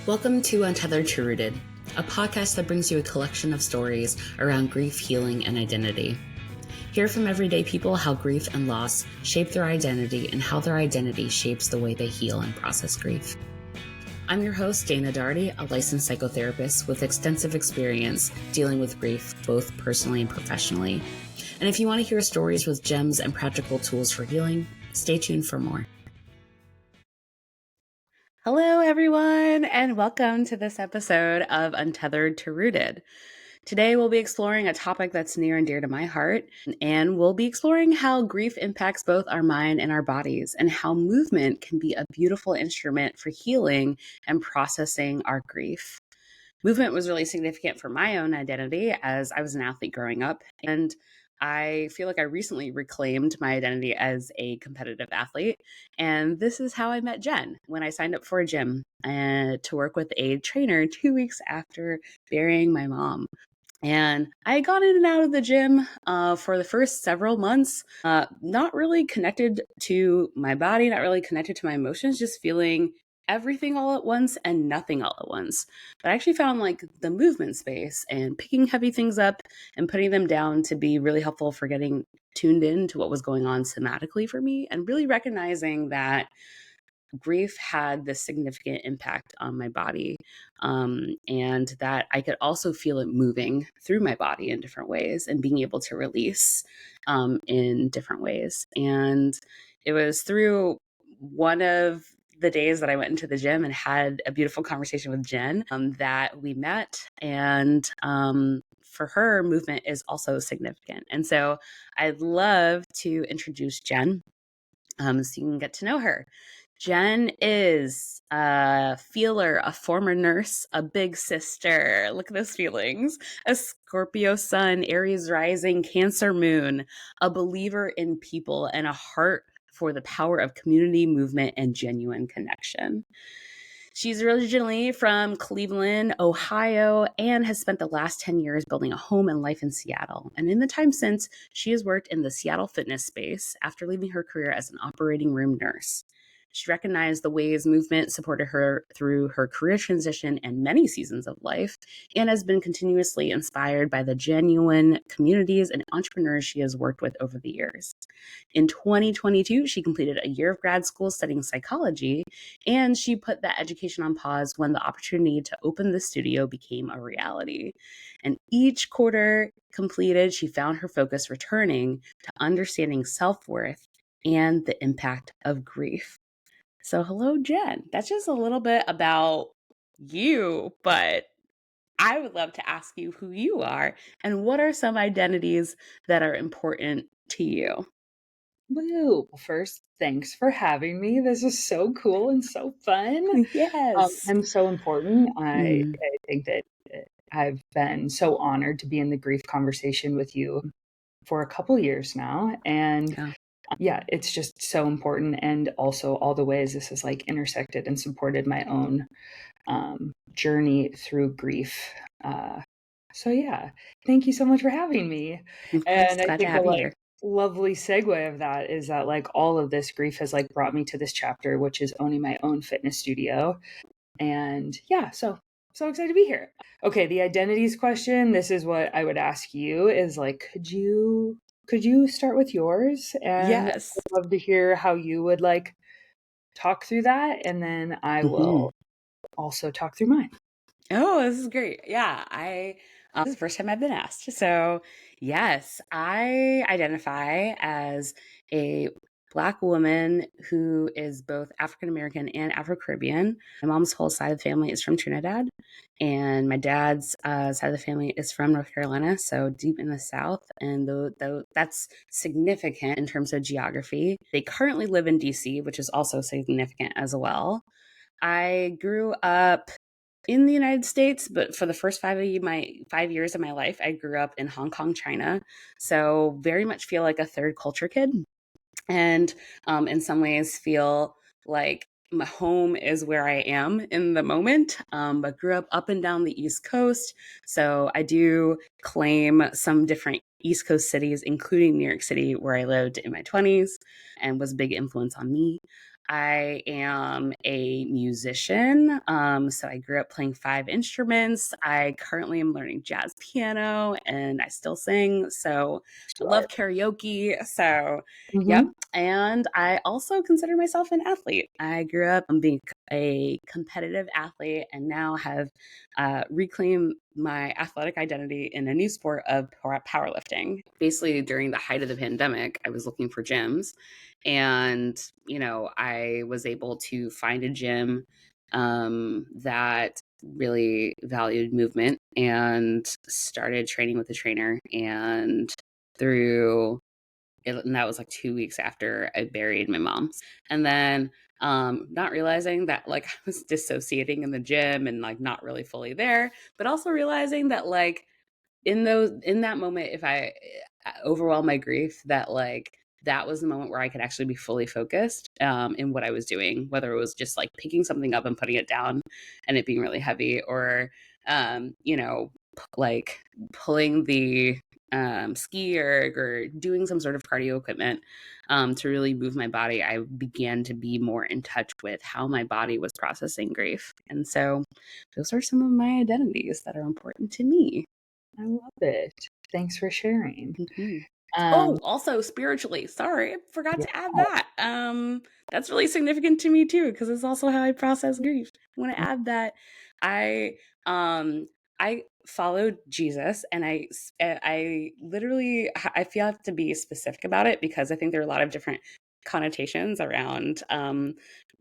Welcome to Untethered to Rooted, a podcast that brings you a collection of stories around grief, healing, and identity. Hear from everyday people how grief and loss shape their identity and how their identity shapes the way they heal and process grief. I'm your host, Dana Daugherty, a licensed psychotherapist with extensive experience dealing with grief, both personally and professionally. And if you want to hear stories with gems and practical tools for healing, stay tuned for more. Hello, everyone, and welcome to this episode of Untethered to Rooted. Today, we'll be exploring a topic that's near and dear to my heart, and we'll be exploring how grief impacts both our mind and our bodies, and how movement can be a beautiful instrument for healing and processing our grief. Movement was really significant for my own identity as I was an athlete growing up, and I feel like I recently reclaimed my identity as a competitive athlete. And this is how I met Jen when I signed up for a gym to work with a trainer 2 weeks after burying my mom. And I got in and out of the gym for the first several months, not really connected to my body, not really connected to my emotions, just feeling everything all at once and nothing all at once. But I actually found like the movement space and picking heavy things up and putting them down to be really helpful for getting tuned in to what was going on somatically for me, and really recognizing that grief had this significant impact on my body, and that I could also feel it moving through my body in different ways and being able to release in different ways. And it was through one of the days that I went into the gym and had a beautiful conversation with Jen that we met. And for her, movement is also significant. And so I'd love to introduce Jen so you can get to know her. Jen is a feeler, a former nurse, a big sister. Look at those feelings. A Scorpio sun, Aries rising, Cancer moon, a believer in people, and a heart for the power of community movement and genuine connection. She's originally from Cleveland, Ohio, and has spent the last 10 years building a home and life in Seattle. And in the time since, she has worked in the Seattle fitness space after leaving her career as an operating room nurse. She recognized the ways movement supported her through her career transition and many seasons of life, and has been continuously inspired by the genuine communities and entrepreneurs she has worked with over the years. In 2022, she completed a year of grad school studying psychology, and she put that education on pause when the opportunity to open the studio became a reality. And each quarter completed, she found her focus returning to understanding self-worth and the impact of grief. So hello, Jen. That's just a little bit about you, but I would love to ask you who you are and what are some identities that are important to you? Woo! First, thanks for having me. This is so cool and so fun, Yes. and so important. I Mm, I think that I've been so honored to be in the grief conversation with you for a couple years now, and yeah. yeah, it's just so important, and also all the ways this has like intersected and supported my own journey through grief. So yeah, thank you so much for having me. Of course. And I Glad to think the have you like here. lovely segue of that is that like all of this grief has like brought me to this chapter, which is owning my own fitness studio. And yeah, so excited to be here. Okay, the identities question, this is what I would ask you is like, could you start with yours? And Yes. I'd love to hear how you would like talk through that, and then I Hmm. will also talk through mine. Oh, this is great. Yeah, this is the first time I've been asked. So, yes, I identify as a Black woman who is both African American and Afro Caribbean. My mom's whole side of the family is from Trinidad, and my dad's side of the family is from North Carolina, so deep in the South. And that's significant in terms of geography. They currently live in DC, which is also significant as well. I grew up in the United States, but for the first 5 years of my life, I grew up in Hong Kong, China. So very much feel like a third culture kid, and in some ways feel like my home is where I am in the moment. But grew up and down the East Coast, so I do claim some different East Coast cities, including New York City, where I lived in my 20s and was a big influence on me. I am a musician. So I grew up playing 5 instruments. I currently am learning jazz piano and I still sing. So I love Sure. karaoke. So, yep. Mm-hmm. And I also consider myself an athlete. I grew up being a competitive athlete and now have reclaimed my athletic identity in a new sport of powerlifting. Basically, during the height of the pandemic, I was looking for gyms and I was able to find a gym that really valued movement and started training with a trainer and through it, and that was like 2 weeks after I buried my mom. And then not realizing that like I was dissociating in the gym and like not really fully there, but also realizing that like in that moment, if I overwhelm my grief, that like that was the moment where I could actually be fully focused in what I was doing, whether it was just like picking something up and putting it down and it being really heavy, or like pulling the ski erg or doing some sort of cardio equipment to really move my body. I began to be more in touch with how my body was processing grief, and so those are some of my identities that are important to me. I love it. Thanks for sharing. Mhm. Um, Oh, also spiritually. Sorry, I forgot yeah. to add that. That's really significant to me too because it's also how I process grief. I want to add that I um I followed Jesus and I literally I feel I have to be specific about it because I think there are a lot of different connotations around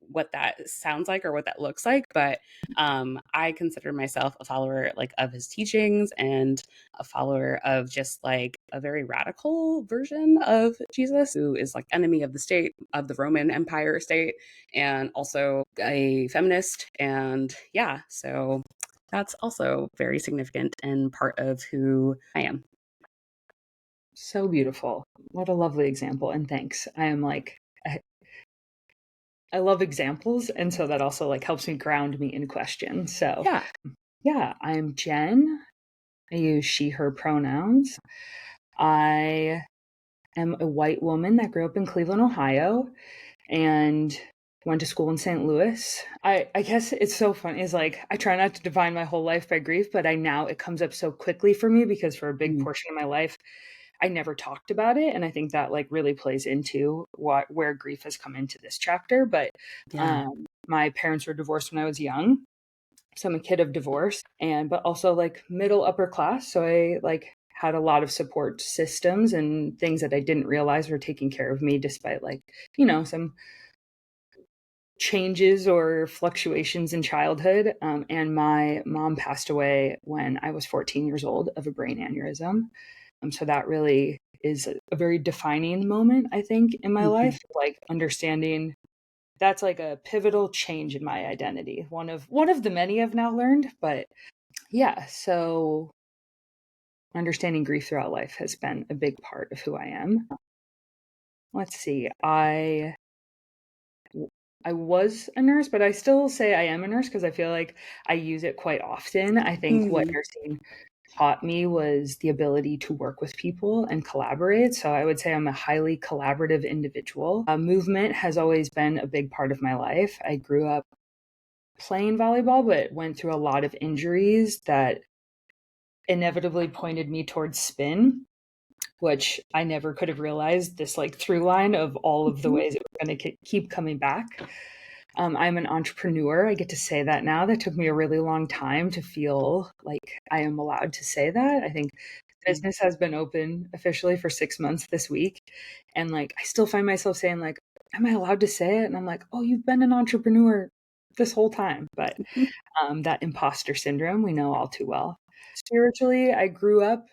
what that sounds like or what that looks like, but I consider myself a follower like of his teachings and a follower of just like a very radical version of Jesus, who is like enemy of the state, of the Roman Empire state, and also a feminist. And yeah, so that's also very significant and part of who I am. So beautiful. What a lovely example. And thanks. I am like, I love examples. And so that also like helps me ground me in question. So Yeah. yeah, I'm Jen. I use she, her pronouns. I am a white woman that grew up in Cleveland, Ohio, and went to school in St. Louis. I guess it's so funny. Is like I try not to define my whole life by grief, but I now it comes up so quickly for me because for a big Mm, portion of my life, I never talked about it, and I think that like really plays into what where grief has come into this chapter. But yeah. my parents were divorced when I was young, so I'm a kid of divorce, and but also like middle upper class, so I like had a lot of support systems and things that I didn't realize were taking care of me despite like some changes or fluctuations in childhood. And my mom passed away when I was 14 years old of a brain aneurysm. So that really is a very defining moment, I think, in my Mhm. life. Like understanding that's like a pivotal change in my identity. One of the many I've now learned, but yeah. So understanding grief throughout life has been a big part of who I am. Let's see. I was a nurse, but I still say I am a nurse because I feel like I use it quite often. I think what Mhm. nursing taught me was the ability to work with people and collaborate. So I would say I'm a highly collaborative individual. Movement has always been a big part of my life. I grew up playing volleyball, but went through a lot of injuries that inevitably pointed me towards spin, which I never could have realized this like through line of all of the Mhm. ways it was going to keep coming back. I'm an entrepreneur. I get to say that now. That took me a really long time to feel like I am allowed to say that. I think business has been open officially for 6 months this week. And like, I still find myself saying, like, am I allowed to say it? And I'm like, oh, you've been an entrepreneur this whole time. But Mhm. that imposter syndrome, we know all too well. Spiritually, I grew up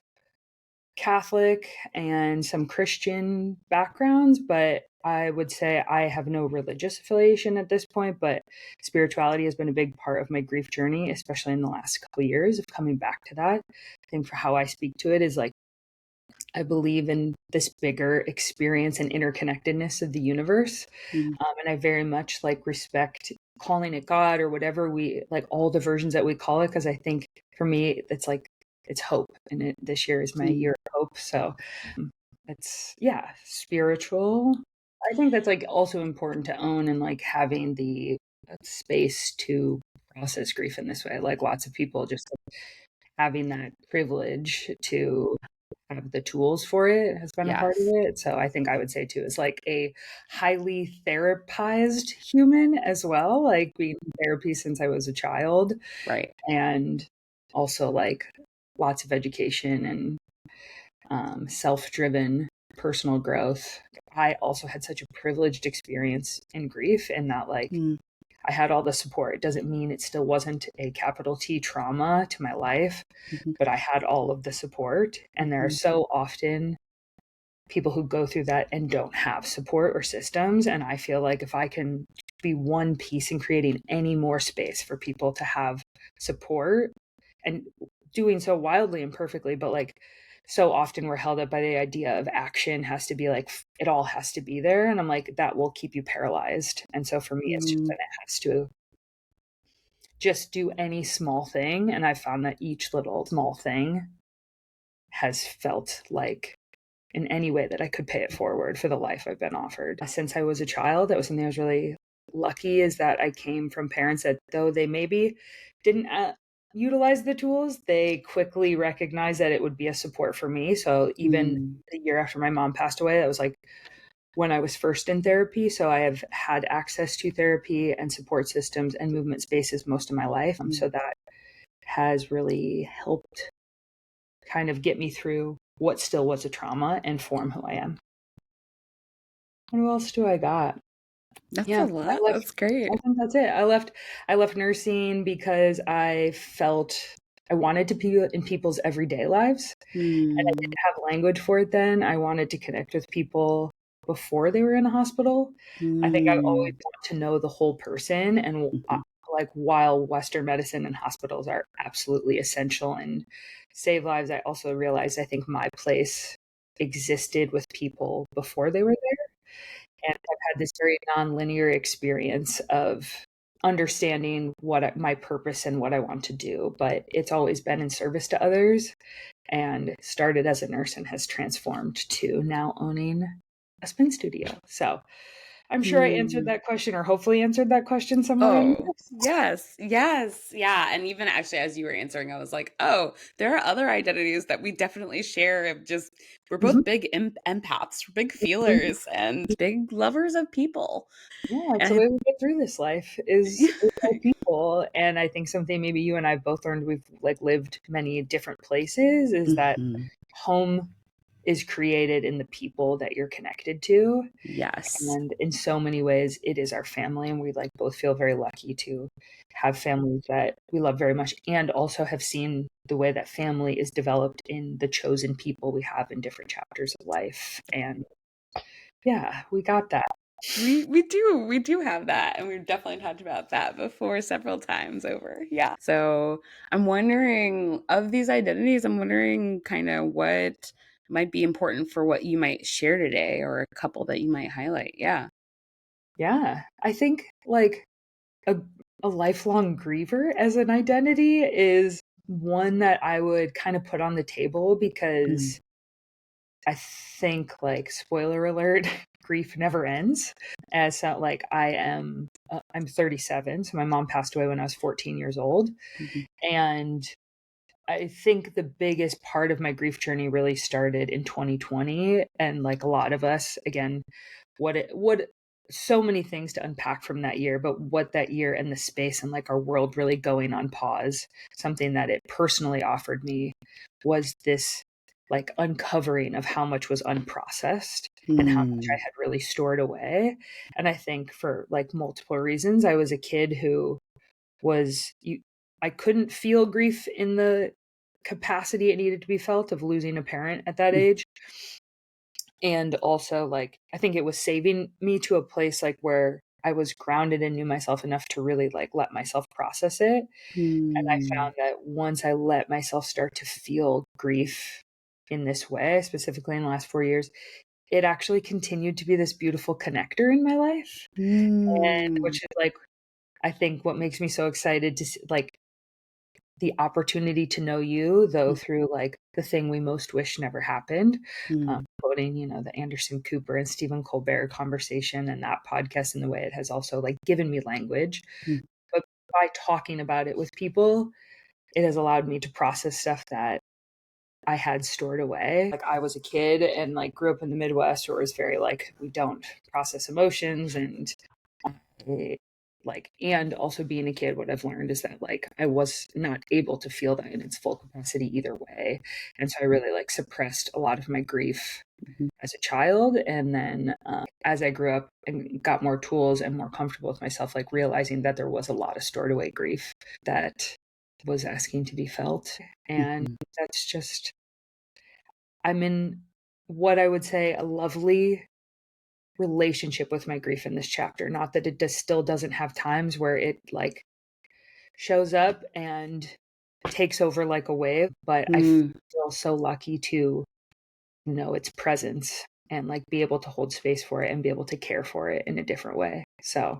Catholic and some Christian backgrounds, but I would say I have no religious affiliation at this point, but spirituality has been a big part of my grief journey, especially in the last couple of years of coming back to that. I think for how I speak to it is like I believe in this bigger experience and interconnectedness of the universe. Mhm. And I very much like respect calling it God or whatever we like all the versions that we call it. Cause I think for me, it's like, it's hope. And this year is my Mhm. year of hope. So it's, yeah, spiritual. I think that's like also important to own, and like having the space to process grief in this way. Like lots of people just having that privilege to have the tools for it has been a part of Yes. it. So I think I would say too is like a highly therapized human as well, like being in therapy since I was a child, Right. and also like lots of education and self-driven personal growth. I also had such a privileged experience in grief in that like Mm, I had all the support. It doesn't mean it still wasn't a capital T trauma to my life, mhm, but I had all of the support. And there are mhm, so often people who go through that and don't have support or systems. And I feel like if I can be one piece in creating any more space for people to have support, and doing so wildly and perfectly, but like so often we're held up by the idea of action has to be like it all has to be there, and I'm like that will keep you paralyzed. And so for me it's just mm, that it has to just do any small thing, and I found that each little small thing has felt like in any way that I could pay it forward for the life I've been offered. Since I was a child, that was something I was really lucky, is that I came from parents that, though they maybe didn't utilize the tools, they quickly recognized that it would be a support for me. So even mm, the year after my mom passed away, that was like when I was first in therapy. So I have had access to therapy and support systems and movement spaces most of my life. mm. So that has really helped kind of get me through what still was a trauma and form who I am. What else do I got? That's Yeah, a I lot. left That's great. I think that's it. I left nursing because I felt I wanted to be in people's everyday lives, and I Mm, didn't have language for it then. I wanted to connect with people before they were in the hospital. I think I always mm, want to know the whole person, and mhm, like while Western medicine and hospitals are absolutely essential and save lives, I also realized I think my place existed with people before they were there. And I've had this very nonlinear experience of understanding my purpose and what I want to do, but it's always been in service to others, and started as a nurse and has transformed to now owning a spin studio. So I'm sure I answered mm. that question, or hopefully answered that question somewhat in Oh, yes, yes, yeah. And even actually, as you were answering, I was like, oh, there are other identities that we definitely share. Of just, we're both big empaths, we're big feelers, and big lovers of people. Yeah, it's the And way we get through this life is by people. And I think something maybe you and I both learned, we've like lived many different places, is that Mhm. home is created in the people that you're connected to. Yes. And in so many ways, it is our family. And we like both feel very lucky to have families that we love very much, and also have seen the way that family is developed in the chosen people we have in different chapters of life. And yeah, we got that. We do have that, and we've definitely talked about that before several times over. Yeah. So I'm wondering, of these identities, I'm wondering kind of what might be important for what you might share today, or a couple that you might highlight. Yeah. Yeah. I think like a, a lifelong griever as an identity is one that I would kind of put on the table, Mm, because I think, like, spoiler alert, grief never ends. As so, like, I'm 37, so my mom passed away when I was 14 years old, mhm, and I think the biggest part of my grief journey really started in 2020, and like a lot of us, again, what so many things to unpack from that year, but what that year and the space and like our world really going on pause, something that it personally offered me was this like uncovering of how much was unprocessed and how much I mm, had really stored away. And I think for like multiple reasons, I was a kid who was you I couldn't feel grief in the capacity it needed to be felt of losing a parent at that mm, age. And also like I think it was saving me to a place like where I was grounded and knew myself enough to really like let myself process it. And I mm, found that once I let myself start to feel grief in this way, specifically in the last 4 years, it actually continued to be this beautiful connector in my life. And which mm, is like I think what makes me so excited to like the opportunity to know you, though mm, through like the thing we most wish never happened, mm, quoting, the Anderson Cooper and Stephen Colbert conversation and that podcast, in the way it has also like given me language. Mm. But by talking about it with people, it has allowed me to process stuff that I had stored away. Like, I was a kid and like grew up in the Midwest, where it was very like, we don't process emotions. And and also being a kid, what I've learned is that like I was not able to feel that in its full capacity either way. And so I really like suppressed a lot of my grief as a child. And then as I grew up and got more tools and more comfortable with myself, like realizing that there was a lot of stored away grief that was asking to be felt. And that's just, I'm in what I would say a lovely relationship with my grief in this chapter. Not that it still doesn't have times where it like shows up and takes over like a wave, but I feel so lucky to know its presence and like be able to hold space for it and be able to care for it in a different way. So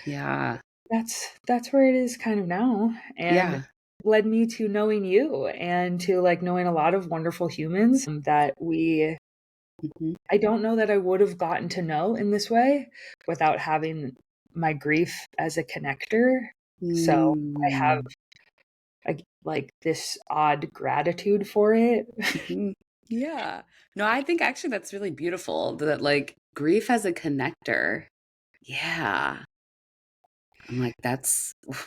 Yeah. that's where it is kind of now. And led me to knowing you and to like knowing a lot of wonderful humans that I don't know that I would have gotten to know in this way without having my grief as a connector. So I have like this odd gratitude for it. Yeah. No, I think actually that's really beautiful, that like grief as a connector. Yeah. I'm like, that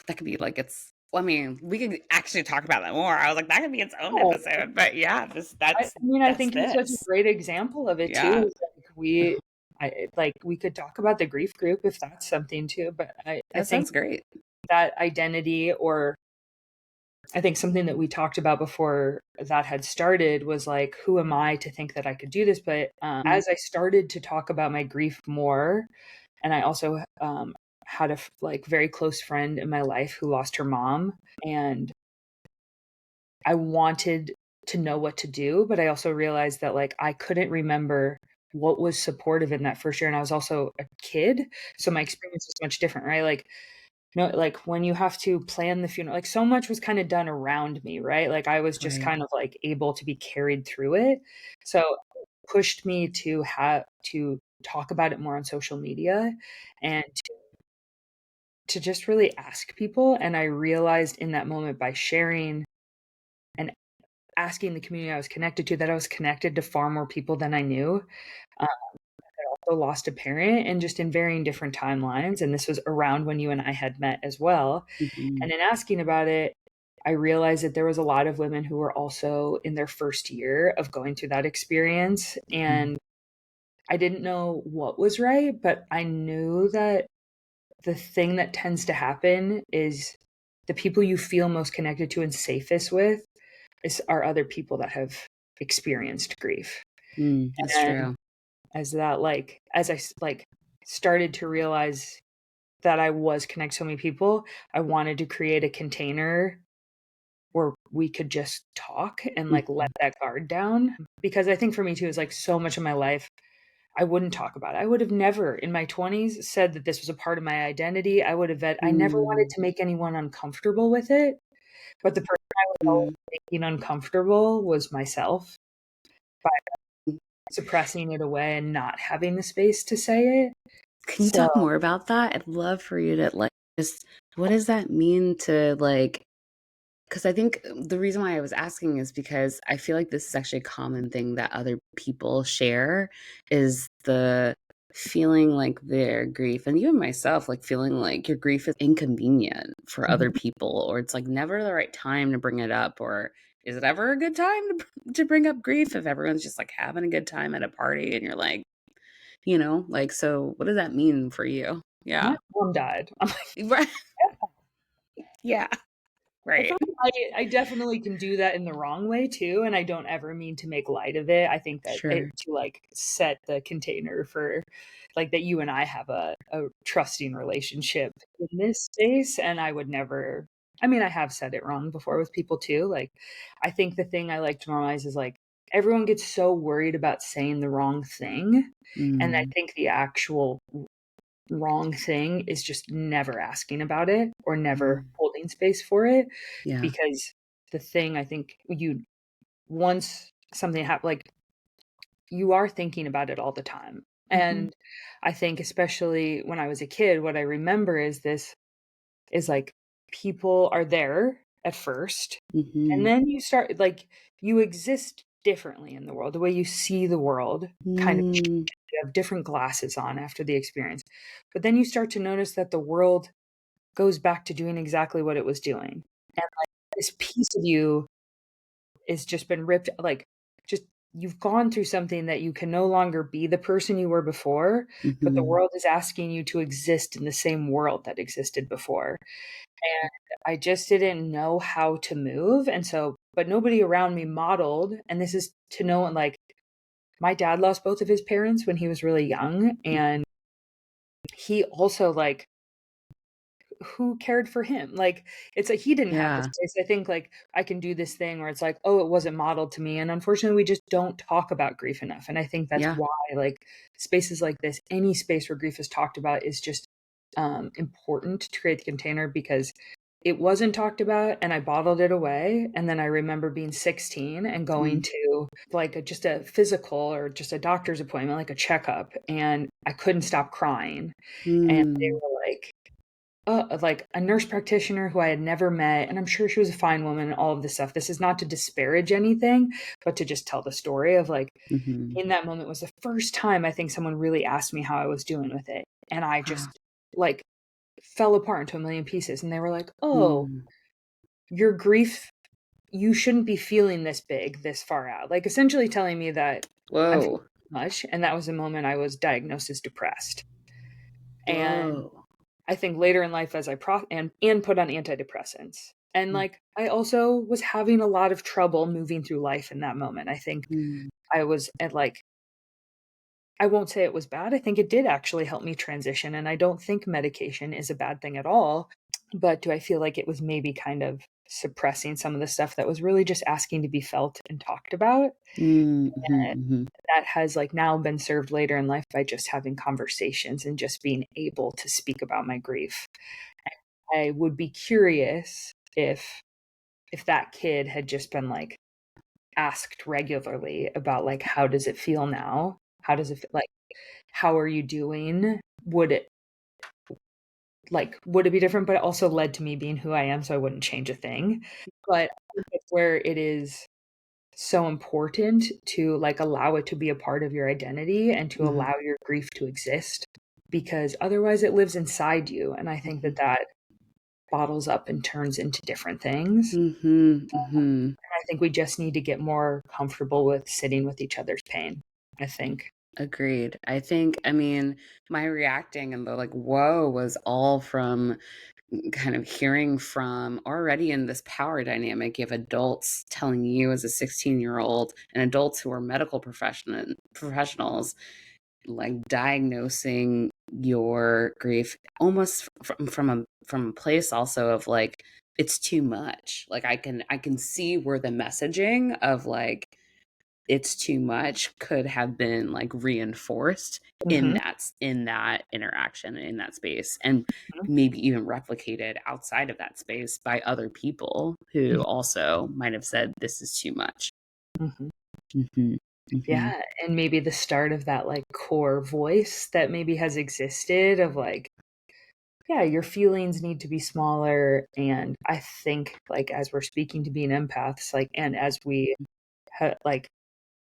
could be like, well, I mean, we could actually talk about that more. I was like, that could be its own Oh, episode, but yeah, I mean, I think you're such a this. great example of it too. Yeah. Like we could talk about the grief group if that's something too, but I That think sounds great. that identity, or I think something that we talked about before that had started, was like, who am I to think that I could do this? But as I started to talk about my grief more, and I also had a like very close friend in my life who lost her mom, and I wanted to know what to do, but I also realized that like I couldn't remember what was supportive in that first year, and I was also a kid, so my experience was much different, right? Like, like when you have to plan the funeral, like so much was kind of done around me, right? Like I was just kind of like able to be carried through it. So it pushed me to have to talk about it more on social media and to just really ask people. And I realized in that moment, by sharing and asking the community I was connected to, that I was connected to far more people than I knew. I also lost a parent, and just in varying different timelines. And this was around when you and I had met as well. And in asking about it, I realized that there was a lot of women who were also in their first year of going through that experience. And I didn't know what was right, but I knew that the thing that tends to happen is the people you feel most connected to and safest with are other people that have experienced grief. That's And true. as I like started to realize that I was connected to so many people, I wanted to create a container where we could just talk and like let that guard down. Because I think for me too, is like so much of my life I wouldn't talk about it. I would have never in my 20s said that this was a part of my identity. I never wanted to make anyone uncomfortable with it. But the person I was always making uncomfortable was myself, by suppressing it away and not having the space to say it. Can you So talk more about that? I'd love for you to like just, what does that mean to like, because I think the reason why I was asking is because I feel like this is actually a common thing that other people share, is the feeling like their grief, and even myself, like feeling like your grief is inconvenient for other people, or it's like never the right time to bring it up, or is it ever a good time to bring up grief if everyone's just like having a good time at a party and you're like, like, so what does that mean for you? my Yeah. mom died. I'm Right. Yeah. like, Right. I definitely can do that in the wrong way too, and I don't ever mean to make light of it. I think that Sure. to like set the container for like that you and I have a trusting relationship in this space, and I would never. I mean, I have said it wrong before with people too. Like, I think the thing I like to normalize is like everyone gets so worried about saying the wrong thing, and I think the actual wrong thing is just never asking about it or never holding space for it. Yeah. Because the thing I think once something happened, like you are thinking about it all the time. Mhm. And I think especially when I was a kid, what I remember is like people are there at first, and Mhm. then you start like you exist differently in the world. The way you see the world kind of changes. Mm. You have different glasses on after the experience. But then you start to notice that the world goes back to doing exactly what it was doing. And like this piece of you is just been ripped like just you've gone through something that you can no longer be the person you were before, but the Mhm. world is asking you to exist in the same world that existed before. And I just didn't know how to move, and so but nobody around me modeled, and this is to know like my dad lost both of his parents when he was really young, and he also like who cared for him? Like, it's like he didn't have the Yeah. space. I think, like, I can do this thing where it's like, "Oh, it wasn't modeled to me," and unfortunately, we just don't talk about grief enough, and I think that's Yeah. why, like, spaces like this, any space where grief is talked about is just, important to create the container because it wasn't talked about, and I bottled it away, and then I remember being 16 and going Mm. to, like, just a physical or just a doctor's appointment, like a checkup, and I couldn't stop crying, and they Mm. were like a nurse practitioner who I had never met, and I'm sure she was a fine woman and all of this stuff. This is not to disparage anything, but to just tell the story of like Mhm. in that moment was the first time I think someone really asked me how I was doing with it. And I Wow. just like fell apart into a million pieces. And they were like, "Oh, Mm. your grief, you shouldn't be feeling this big, this far out." Like essentially telling me that I'm feeling Whoa. too much. And that was the moment I was diagnosed as depressed. And Whoa. I think later in life as I and put on antidepressants. And, Mm. like, I also was having a lot of trouble moving through life in that moment. I think Mm. I was at, like I won't say it was bad, I think it did actually help me transition, and I don't think medication is a bad thing at all, but do I feel like it was maybe kind of suppressing some of the stuff that was really just asking to be felt and talked about? Mm. Mhm. Mhm. That has, like, now been served later in life by just having conversations and just being able to speak about my grief. I would be curious if that kid had just been, like, asked regularly about, like, "How does it feel now? How does it like, how are you doing?" Would it be different? But it also led to me being who I am, so I wouldn't change a thing. But I think that's where it is so important to, like, allow it to be a part of your identity and to Mhm. allow your grief to exist, because otherwise it lives inside you, and I think that Mhm. that bottles up and turns into different things. Mhm. Mhm. I think we just need to get more comfortable with sitting with each other's pain, I think. Agreed. I think, I mean, my reacting and the like, whoa, was all from kind of hearing from already in this power dynamic. You have adults telling you as a 16-year-old and adults who are medical professionals, like diagnosing your grief almost from a place also of like, it's too much. Like I can see where the messaging of like it's too much could have been like reinforced Mhm, in that interaction in that space, and mhm, maybe even replicated outside of that space by other people who mhm, also might have said this is too much. mhm. Mhm. Mhm. Yeah, and maybe the start of that, like, core voice that maybe has existed of, like, yeah, your feelings need to be smaller, and I think, like, as we're speaking to being empaths, like, and as we like,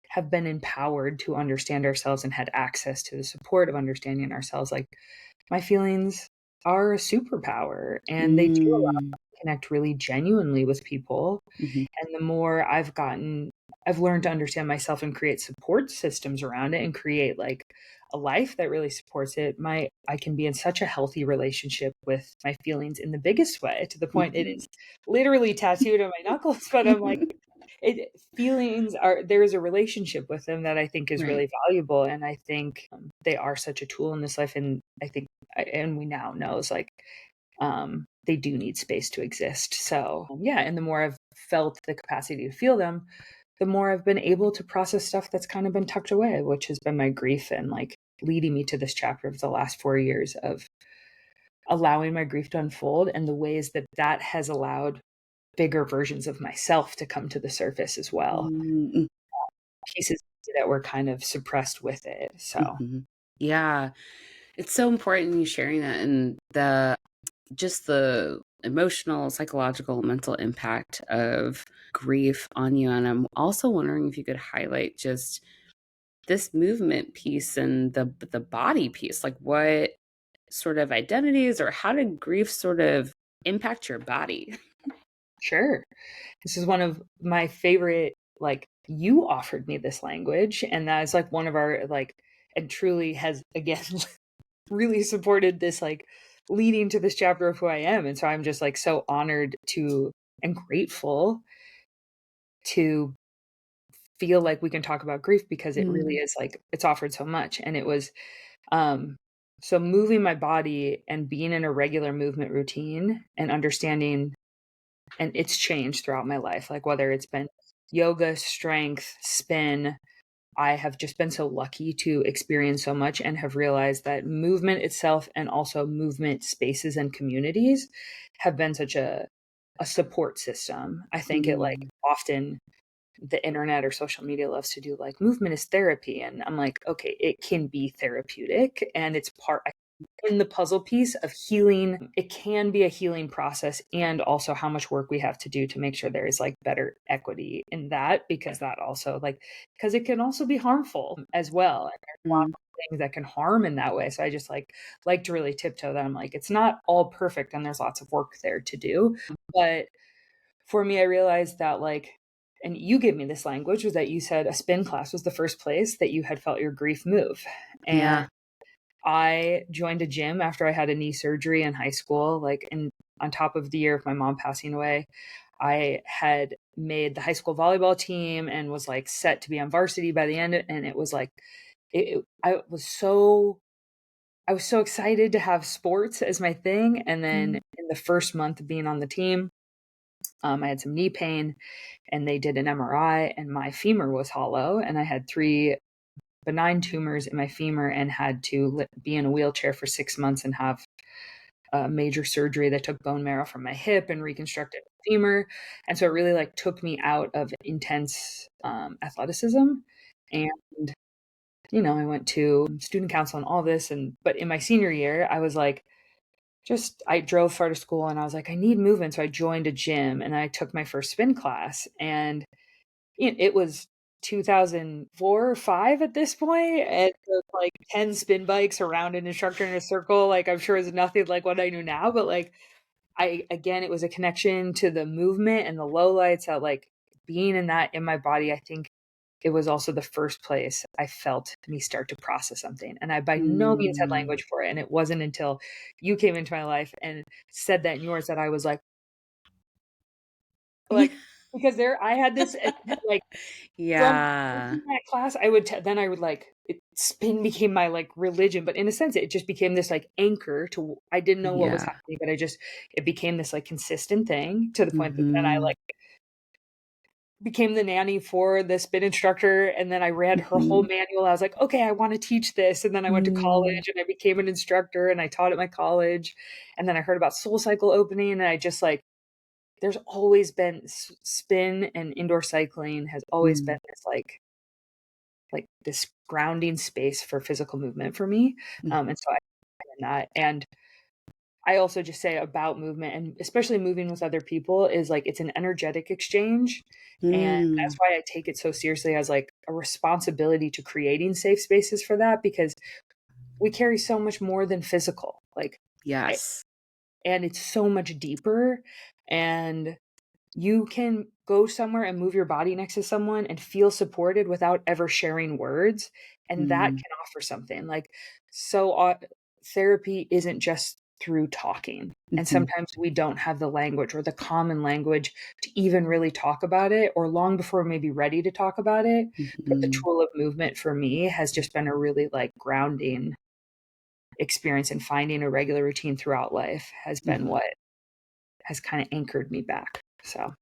have been empowered to understand ourselves and had access to the support of understanding ourselves, like, my feelings are a superpower, and they do allow Mm. me to connect really genuinely with people, Mhm. and the more I've learned to understand myself and create support systems around it and create, like, a life that really supports it, my I can be in such a healthy relationship with my feelings in the biggest way, to the point it Mhm. is literally tattooed on my knuckles, but I'm like, it feelings are there is a relationship with them that I think is Right. really valuable, and I think, they are such a tool in this life, and I think and we now know is, like, they do need space to exist, so, yeah, and the more I've felt the capacity to feel them, the more I've been able to process stuff that's kind of been tucked away, which has been my grief and, like, leading me to this chapter of the last 4 years of allowing my grief to unfold and the ways that that has allowed bigger versions of myself to come to the surface as well. Mm. pieces that were kind of suppressed with it. So Yeah, it's so important you sharing that, and the emotional, psychological, mental impact of grief on you. And I'm also wondering if you could highlight just this movement piece and the body piece. Like, what sort of identities, or how did grief sort of impact your body? sure. This is one of my favorite, like, you offered me this language, and that is like one of our like, and truly has again really supported this, like, leading to this chapter of who I am. And so I'm just like so honored to and grateful to feel like we can talk about grief, because it really Mm, is like it's offered so much. And it was um so moving my body and being in a regular movement routine and understanding, and it's changed throughout my life, like whether it's been yoga, strength, spin. I have just been so lucky to experience so much and have realized that movement itself and also movement spaces and communities have been such a support system. I think it like mm, often the internet or social media loves to do like movement is therapy, and I'm like, okay, it can be therapeutic and it's part in the puzzle piece of healing. It can be a healing process, and also how much work we have to do to make sure there is like better equity in that, because that also like, because it can also be harmful as well, and there's a lot mm. of things that can harm in that way. So I just like to really tiptoe that. I'm like, it's not all perfect and there's lots of work there to do. But for me, I realized that like, and you gave me this language, was that you said a spin class was the first place that you had felt your grief move. And Yeah. I joined a gym after I had a knee surgery in high school, like, and on top of the year of my mom passing away, I had made the high school volleyball team and was like set to be on varsity by the end. And it was like, I was so excited to have sports as my thing. And then Mm, in the first month of being on the team, I had some knee pain, and they did an MRI, and my femur was hollow, and I had 3 benign tumors in my femur and had to be in a wheelchair for 6 months and have major surgery that took bone marrow from my hip and reconstructed my femur. And so it really like took me out of intense athleticism. And I went to student council and all this, but in my senior year, I was like, just I drove far to school and I was like, I need movement. So I joined a gym and I took my first spin class. And it was 2004 or 5 at this point, and there's like 10 spin bikes around an instructor in a circle. Like, I'm sure it's nothing like what I know now, but like, again, it was a connection to the movement and the lowlights that like being in that in my body. I think it was also the first place I felt me start to process something. And I by no means had mm. language for it. And it wasn't until you came into my life and said that in yours that I was like, because there I had this like from Yeah. taking that class, I would then I would like spin became my like religion, but in a sense, it just became this like anchor to. I didn't know what was Yeah. happening, but it became this like consistent thing to the point that then I Mhm. like became the nanny for the spin instructor, and then I read her whole Mhm. manual. I was like, okay, I want to teach this, and then I went to Mm. college and I became an instructor and I taught at my college, and then I heard about Soul Cycle opening, and I just like there's always been spin and indoor cycling has always been Mm. this like this grounding space for physical movement for me. Mm. And so I in that. And I also just say about movement, and especially moving with other people, is like it's an energetic exchange. And that's Mm. why I take it so seriously as like a responsibility to creating safe spaces for that, because we carry so much more than physical. Like, Yes. and it's so much deeper. And you can go somewhere and move your body next to someone and feel supported without ever sharing words, and that Mm. can offer something. Like, so therapy isn't just through talking, and Mhm. sometimes we don't have the language or the common language to even really talk about it, or long before we may be ready to talk about it. But the Mhm. tool of movement for me has just been a really like grounding experience, and finding a regular routine throughout life has been Mhm. what has kind of anchored me back. So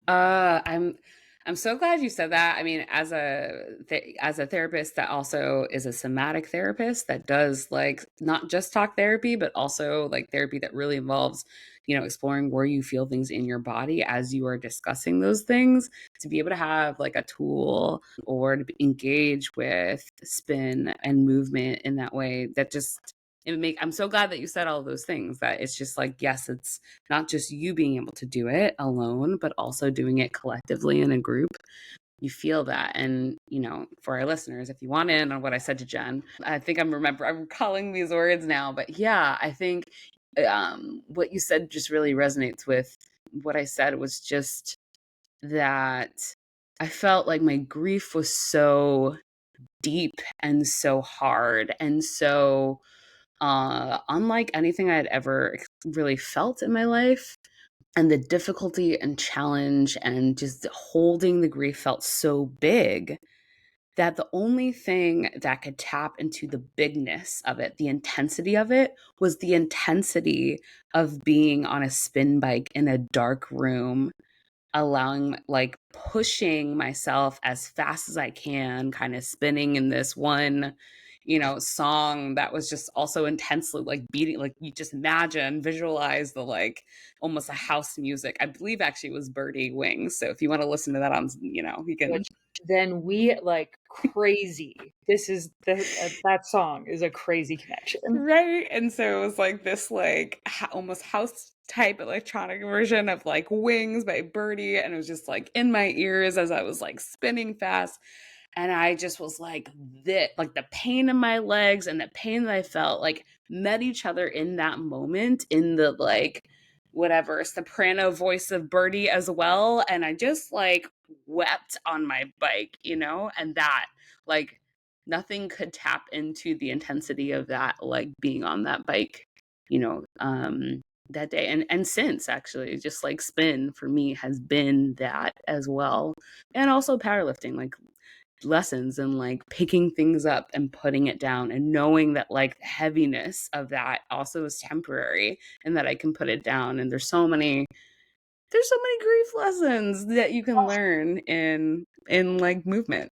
I'm I'm so glad you said that. I mean, as a therapist that also is a somatic therapist that does like not just talk therapy, but also like therapy that really involves, exploring where you feel things in your body as you are discussing those things, to be able to have like a tool or to engage with spin and movement in that way, that just I'm so glad that you said all of those things, that it's just like, yes, it's not just you being able to do it alone, but also doing it collectively in a group. You feel that. And, for our listeners, if you want in on what I said to Jen, I think I'm calling these words now, but yeah, I think what you said just really resonates with what I said, was just that I felt like my grief was so deep and so hard and so unlike anything I had ever really felt in my life. And the difficulty and challenge and just holding the grief felt so big that the only thing that could tap into the bigness of it, the intensity of it, was the intensity of being on a spin bike in a dark room, allowing, like, pushing myself as fast as I can, kind of spinning in this one, song that was just also intensely like beating, like you just imagine, visualize the like almost a house music. I believe actually it was Birdie Wings. So if you want to listen to that on, you can. Which then we like crazy. This is that song is a crazy connection. Right. And so it was like this, like almost house type electronic version of like Wings by Birdie. And it was just like in my ears as I was like spinning fast. And I just was like, this, like the pain in my legs and the pain that I felt like met each other in that moment, in the like whatever soprano voice of Birdie as well. And I just like wept on my bike, and that, like, nothing could tap into the intensity of that, like being on that bike, that day. And since, actually, just like spin for me has been that as well. And also powerlifting, like lessons and like picking things up and putting it down, and knowing that like the heaviness of that also is temporary, and that I can put it down. And there's so many grief lessons that you can learn in like movement.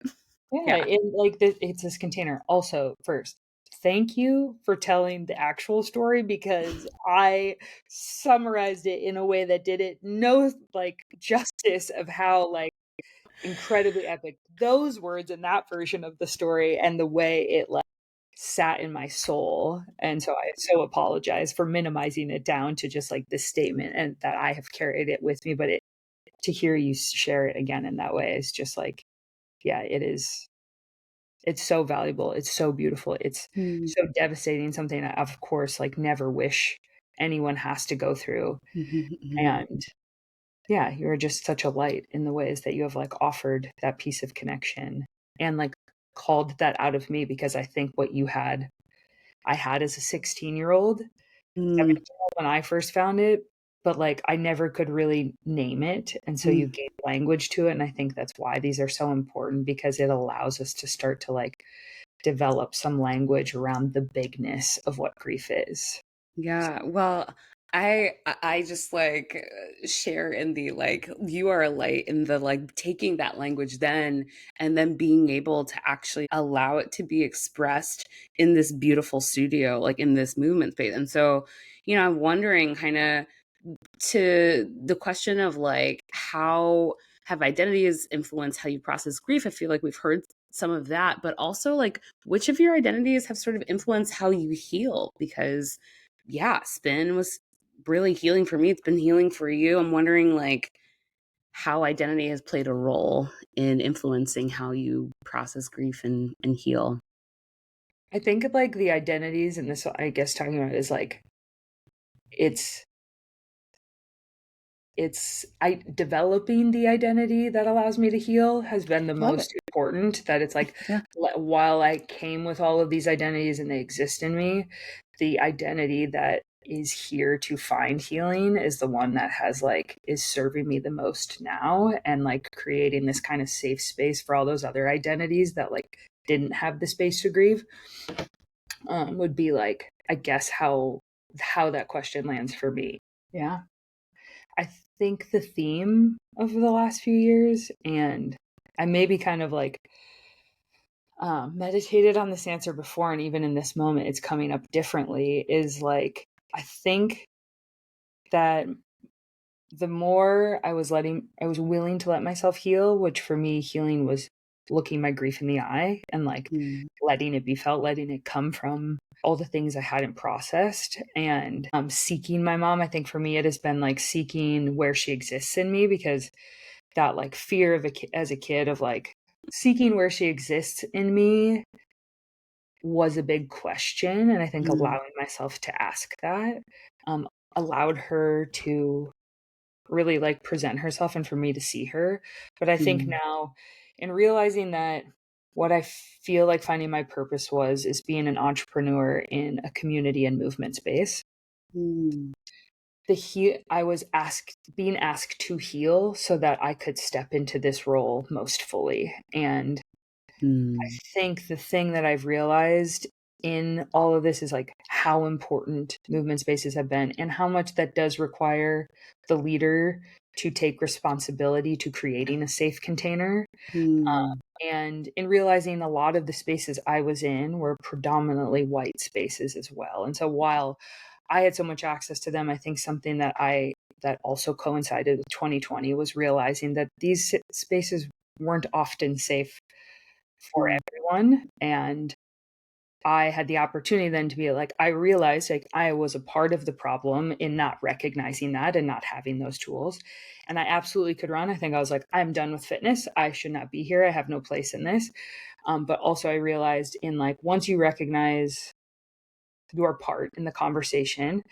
Yeah, Yeah. it's this container. Also, first, thank you for telling the actual story because I summarized it in a way that did it no like justice of how like incredibly epic those words in that version of the story and the way it like sat in my soul. And so I so apologize for minimizing it down to just like this statement and that I have carried it with me, but it to hear you share it again in that way is just like, yeah, it's so valuable. It's so beautiful. It's Mm. so devastating, something I, of course, like never wish anyone has to go through. Mhm, mhm. And yeah, you're just such a light in the ways that you have like offered that piece of connection and like called that out of me because I think what you had, I had as a 16-year-old, Mm, 17-year-old when I first found it, but like I never could really name it. And so you mm. gave language to it. And I think that's why these are so important because it allows us to start to like develop some language around the bigness of what grief is. Yeah, well, I just like share in the like, you are a light in the like taking that language then, and then being able to actually allow it to be expressed in this beautiful studio, like in this movement space. And so, I'm wondering, kind of, to the question of like, how have identities influenced how you process grief? I feel like we've heard some of that, but also like, which of your identities have sort of influenced how you heal? Because yeah, spin was really healing for me. It's been healing for you. I'm wondering like how identity has played a role in influencing how you process grief and heal. I think of like the identities, and this, I guess, talking about is like it's I developing the identity that allows me to heal has been the Love it. most important. That it's like Yeah. while I came with all of these identities and they exist in me, the identity that is here to find healing is the one that has like is serving me the most now and like creating this kind of safe space for all those other identities that like didn't have the space to grieve. Would be like I guess how that question lands for me. Yeah. I think the theme of the last few years. And I maybe kind of like meditated on this answer before, and even in this moment, it's coming up differently. Is like, I think that the more I was willing to let myself heal, which for me, healing was looking my grief in the eye and like Mm. letting it be felt, letting it come from all the things I hadn't processed, and seeking my mom. I think for me, it has been like seeking where she exists in me, because that like fear of as a kid of like seeking where she exists in me was a big question. And I think Mm. allowing myself to ask that um, allowed her to really like present herself and for me to see her. But I think Mm. now, in realizing that what I feel like finding my purpose is being an entrepreneur in a community and movement space. Mm. I was being asked to heal so that I could step into this role most fully. And I Mm. think the thing that I've realized in all of this is like how important movement spaces have been, and how much that does require the leader to take responsibility to creating a safe container. Mm. And in realizing a lot of the spaces I was in were predominantly white spaces as well. And so while I had so much access to them, I think something that also coincided with 2020 was realizing that these spaces weren't often safe for Mm. everyone. And I had the opportunity then to be like, I realized like I was a part of the problem in not recognizing that and not having those tools. And I absolutely could run. I think I was like, I'm done with fitness. I should not be here. I have no place in this. But also I realized in like, once you recognize your part in the conversation,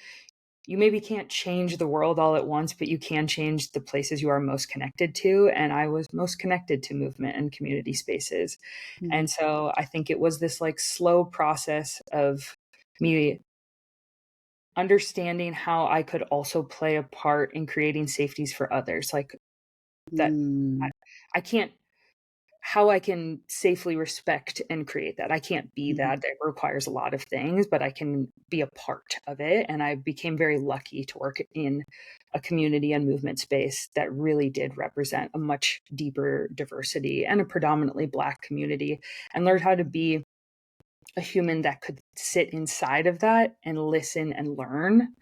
you maybe can't change the world all at once, but you can change the places you are most connected to. And I was most connected to movement and community spaces. Mm. And so I think it was this like slow process of me understanding how I could also play a part in creating safeties for others. Like that Mm. I can't, how I can safely respect and create that. I can't be Mhm. that. It requires a lot of things, but I can be a part of it. And I became very lucky to work in a community and movement space that really did represent a much deeper diversity and a predominantly Black community, and learned how to be a human that could sit inside of that and listen and learn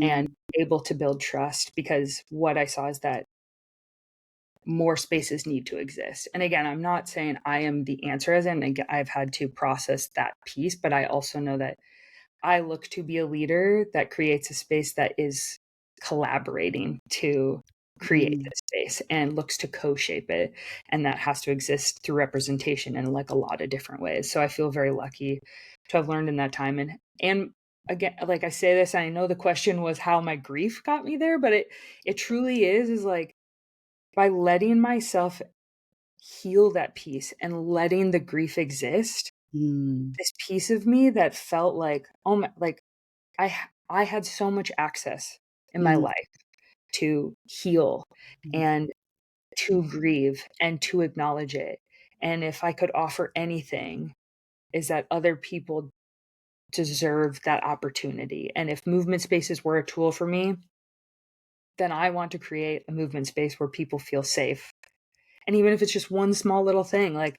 and Mm. able to build trust. Because what I saw is that more spaces need to exist. And again, I'm not saying I am the answer, as in I've had to process that piece, but I also know that I look to be a leader that creates a space that is collaborating to create Mm. this space and looks to co-shape it. And that has to exist through representation in like a lot of different ways. So I feel very lucky to have learned in that time. And again, like I say this, I know the question was how my grief got me there, but it truly is like by letting myself heal that piece and letting the grief exist, Mm. this piece of me that felt like, oh my, like I had so much access in my Mm. life to heal Mm. and to grieve and to acknowledge it. And if I could offer anything, is that other people deserve that opportunity. And if movement spaces were a tool for me, then I want to create a movement space where people feel safe. And even if it's just one small little thing, like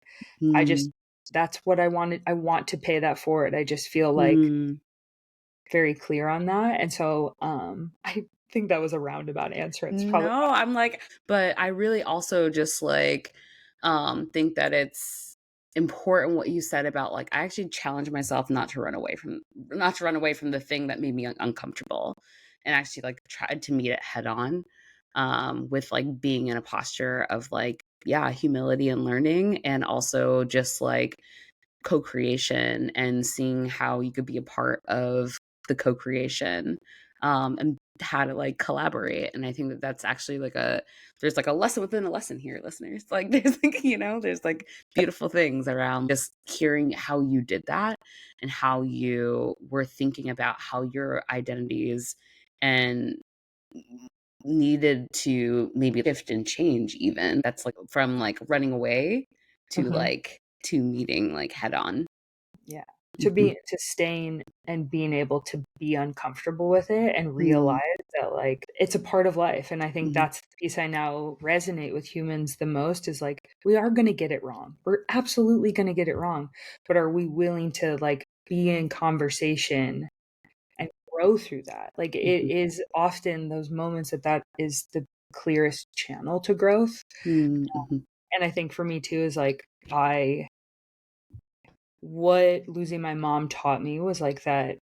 I just, Mm. that's what I wanted. I want to pay that forward. I just feel like Mm. very clear on that. And so I think that was a roundabout answer. It's probably No, I'm like, but I really also just like think that it's important what you said about like I actually challenge myself not to run away from the thing that made me uncomfortable, and actually like tried to meet it head on, with like being in a posture of like, yeah, humility and learning, and also just like co-creation and seeing how you could be a part of the co-creation, and how to like collaborate. And I think that that's actually like there's like a lesson within a lesson here, listeners. Like there's like, there's like beautiful things around just hearing how you did that and how you were thinking about how your identities and needed to maybe shift and change, even that's like from like running away to Mhm. like to meeting like head on. Yeah. to staying and being able to be uncomfortable with it and Mm, realize that like it's a part of life. And I think mhm, that's the piece I now resonate with humans the most is like we are going to get it wrong. We're absolutely going to get it wrong. But are we willing to like be in conversation and grow through that? Like it mhm, is often those moments that is the clearest channel to growth. mm, mhm, And I think for me too is like I what losing my mom taught me was like that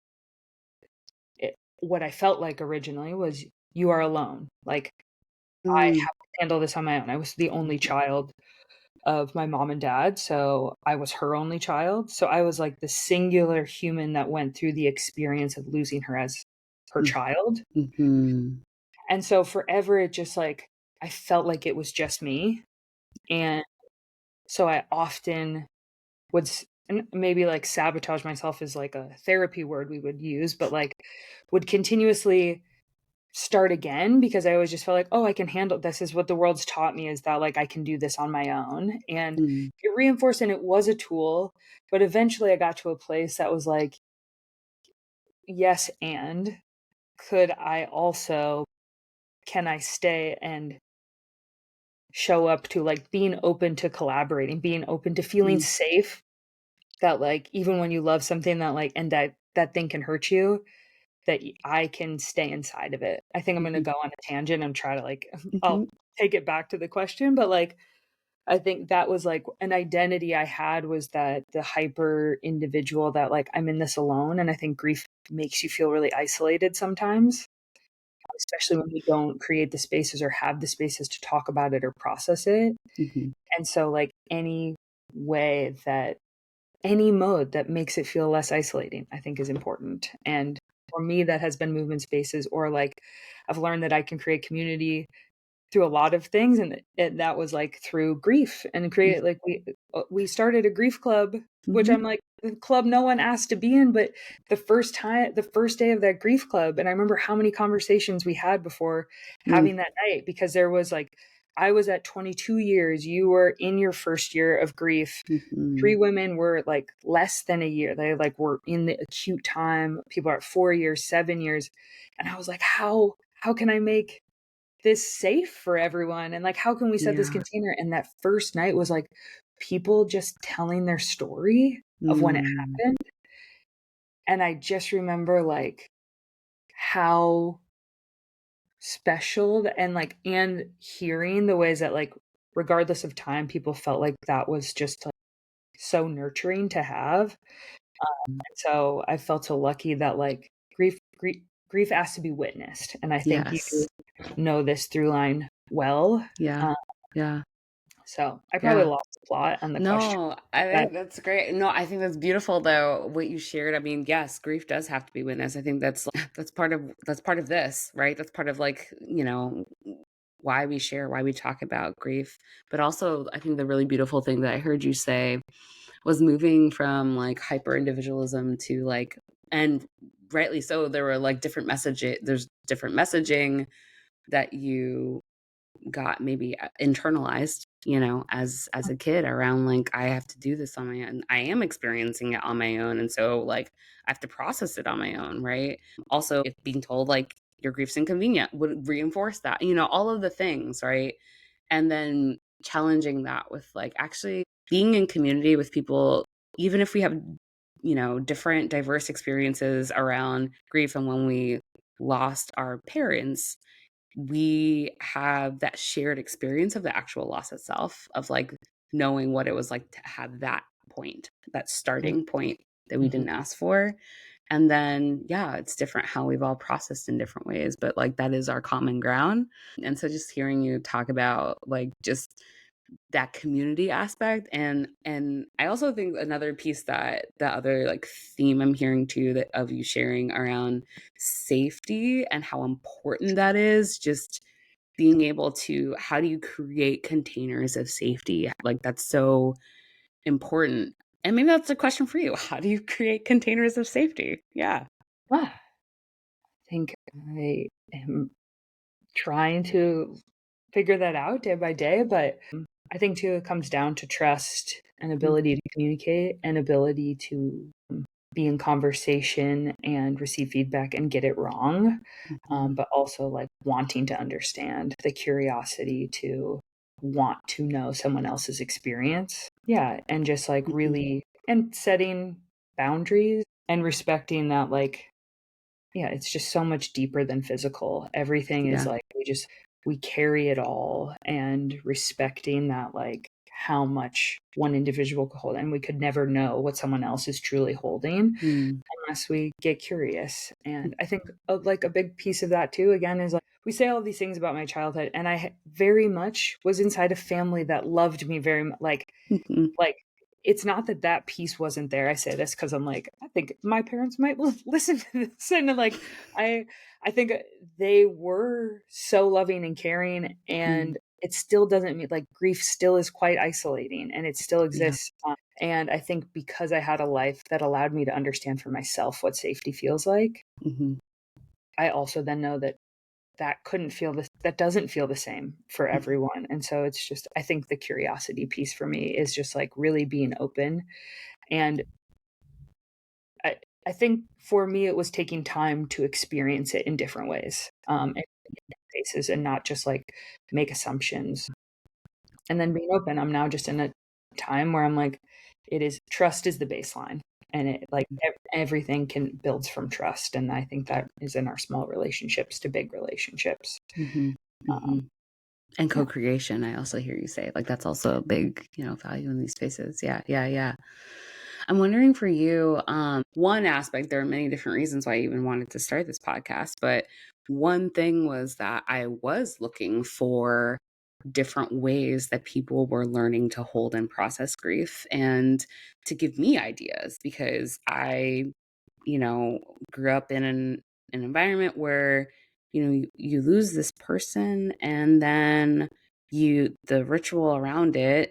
what I felt like originally was you are alone. Like I have mm, to handle this on my own. I was the only child of my mom and dad, so I was her only child. So I was like the singular human that went through the experience of losing her as her mm, child. mhm, And so forever it just like I felt like it was just me. And so I often would and maybe like sabotage myself is like a therapy word we would use, but like would continuously start again because I always just felt like, oh, I can handle this is what the world's taught me is that like I can do this on my own. And mm, it reinforced and it was a tool, but eventually I got to a place that was like, yes, and could I also can I stay and show up to like being open to collaborating, being open to feeling mm, safe that like even when you love something that like and that thing can hurt you, that I can stay inside of it. I think I'm gonna mhm, go on a tangent and try to like I'll mhm, take it back to the question, but like I think that was like an identity I had was that the hyper individual that like I'm in this alone, and I think grief makes you feel really isolated sometimes, especially when we don't create the spaces or have the spaces to talk about it or process it. mhm, And so like way that any mode that makes it feel less isolating, I think is important. And for me, that has been movement spaces or like I've learned that I can create community through a lot of things. And that was like through grief and create like we started a grief club, which mhm, I'm like, the club no one asked to be in, but the first day of that grief club, and I remember how many conversations we had before mm, having that night because there was like, I was at 22 years, you were in your first year of grief. Three mhm, women were like less than a year. They like were in the acute time. People are at 4 years, 7 years. And I was like, how can I make this safe for everyone? And like, how can we set this yeah, container? And that first night was like people just telling their story of when it mm, happened. And I just remember like how special and like, and hearing the ways that like, regardless of time, people felt like that was just like so nurturing to have. So I felt so lucky that like grief has to be witnessed, and I think you yes, know this through line well. yeah, Um, yeah, so I probably yeah. lost the plot on the question. No, I That think that's great. No, I think that's beautiful though what you shared. I mean, yes, grief does have to be witnessed. I think that's that's part of this, right? That's part of like, why we share, why we talk about grief. But also, I think the really beautiful thing that I heard you say was moving from like hyper individualism to like, and rightly so, there were like different messaging, there's different messaging that you got maybe internalized, as a kid around like I have to do this on my own. I am experiencing it on my own, and so like I have to process it on my own, right? Also, if being told like your grief's inconvenient would reinforce that, all of the things, right? And then challenging that with like actually being in community with people, even if we have different diverse experiences around grief. And when we lost our parents, we have that shared experience of the actual loss itself, of like knowing what it was like to have that point, that starting point that we Mhm. didn't ask for. And then, yeah, it's different how we've all processed in different ways, but like that is our common ground. And so just hearing you talk about like just that community aspect, and I also think another piece, that the other like theme I'm hearing too, that of you sharing around safety and how important that is, just being able to, how do you create containers of safety? Like that's so important. And maybe that's a question for you. How do you create containers of safety? Yeah. I think I am trying to figure that out day by day, but I think too it comes down to trust and Mm, ability to communicate and ability to be in conversation and receive feedback and get it wrong, Mhm. but also like wanting to understand, the curiosity to want to know someone else's experience. Yeah, and just like Mhm. really and setting boundaries and respecting that like yeah, it's just so much deeper than physical. Everything is Yeah. like we carry it all, and respecting that like how much one individual could hold, and we could never know what someone else is truly holding Mm. unless we get curious. And I think like a big piece of that too again is like we say all these things about my childhood, and very much was inside a family that loved me very much. Mhm. Like, it's not that that piece wasn't there. I say this because I'm like, I think my parents might listen to this, and like, I, I think they were so loving and caring, Mm. and it still doesn't mean like grief still is quite isolating, and it still Yeah. exists. And I think because I had a life that allowed me to understand for myself what safety feels like, Mhm. I also then know that that doesn't feel the same for Mhm. everyone. And so it's just I think the curiosity piece for me is just like really being open. And I I think for me it was taking time to experience it in different ways, in places, and not just like make assumptions. And then being open, I'm now just in a time where I'm like, it is trust is the baseline. And it like everything can builds from trust. And I think that is in our small relationships to big relationships. Mhm. Um, Mhm. And yeah. co-creation, I also hear you say, like, that's also a big, value in these spaces. Yeah, yeah, yeah. I'm wondering for you, one aspect, there are many different reasons why I even wanted to start this podcast, but one thing was that I was looking for different ways that people were learning to hold and process grief and to give me ideas because I, you know, grew up in an environment where, you lose this person and then the ritual around it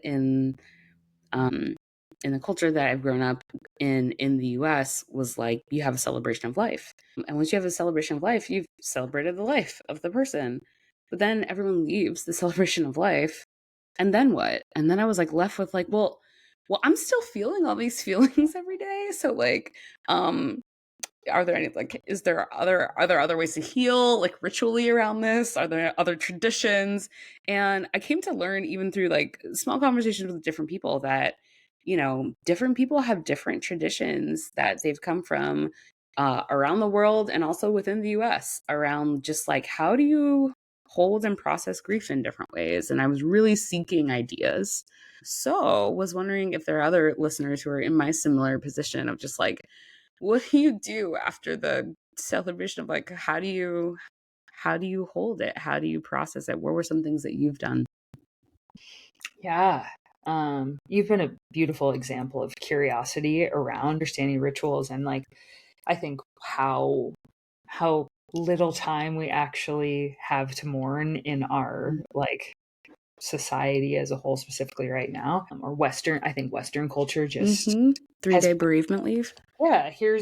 um in the culture that I've grown up in the US was like you have a celebration of life. And once you have a celebration of life, you've celebrated the life of the person. But then everyone leaves the celebration of life. And then what? And then I was like left with like, well, I'm still feeling all these feelings every day. So like, um, are there any like is there other are there other ways to heal like ritually around this? Are there other traditions? And I came to learn even through like small conversations with different people that different people have different traditions that they've come from around the world and also within the US around just like how do you hold and process grief in different ways. And I was really seeking ideas, so was wondering if there are other listeners who are in my similar position of just like what do you do after the celebration of like how do you hold it? How do you process it? What were some things that you've done? Yeah. You've been a beautiful example of curiosity around understanding rituals, and like I think how little time we actually have to mourn in our like society as a whole, specifically right now, or I think Western culture just Mm-hmm. three has day bereavement leave. yeah, here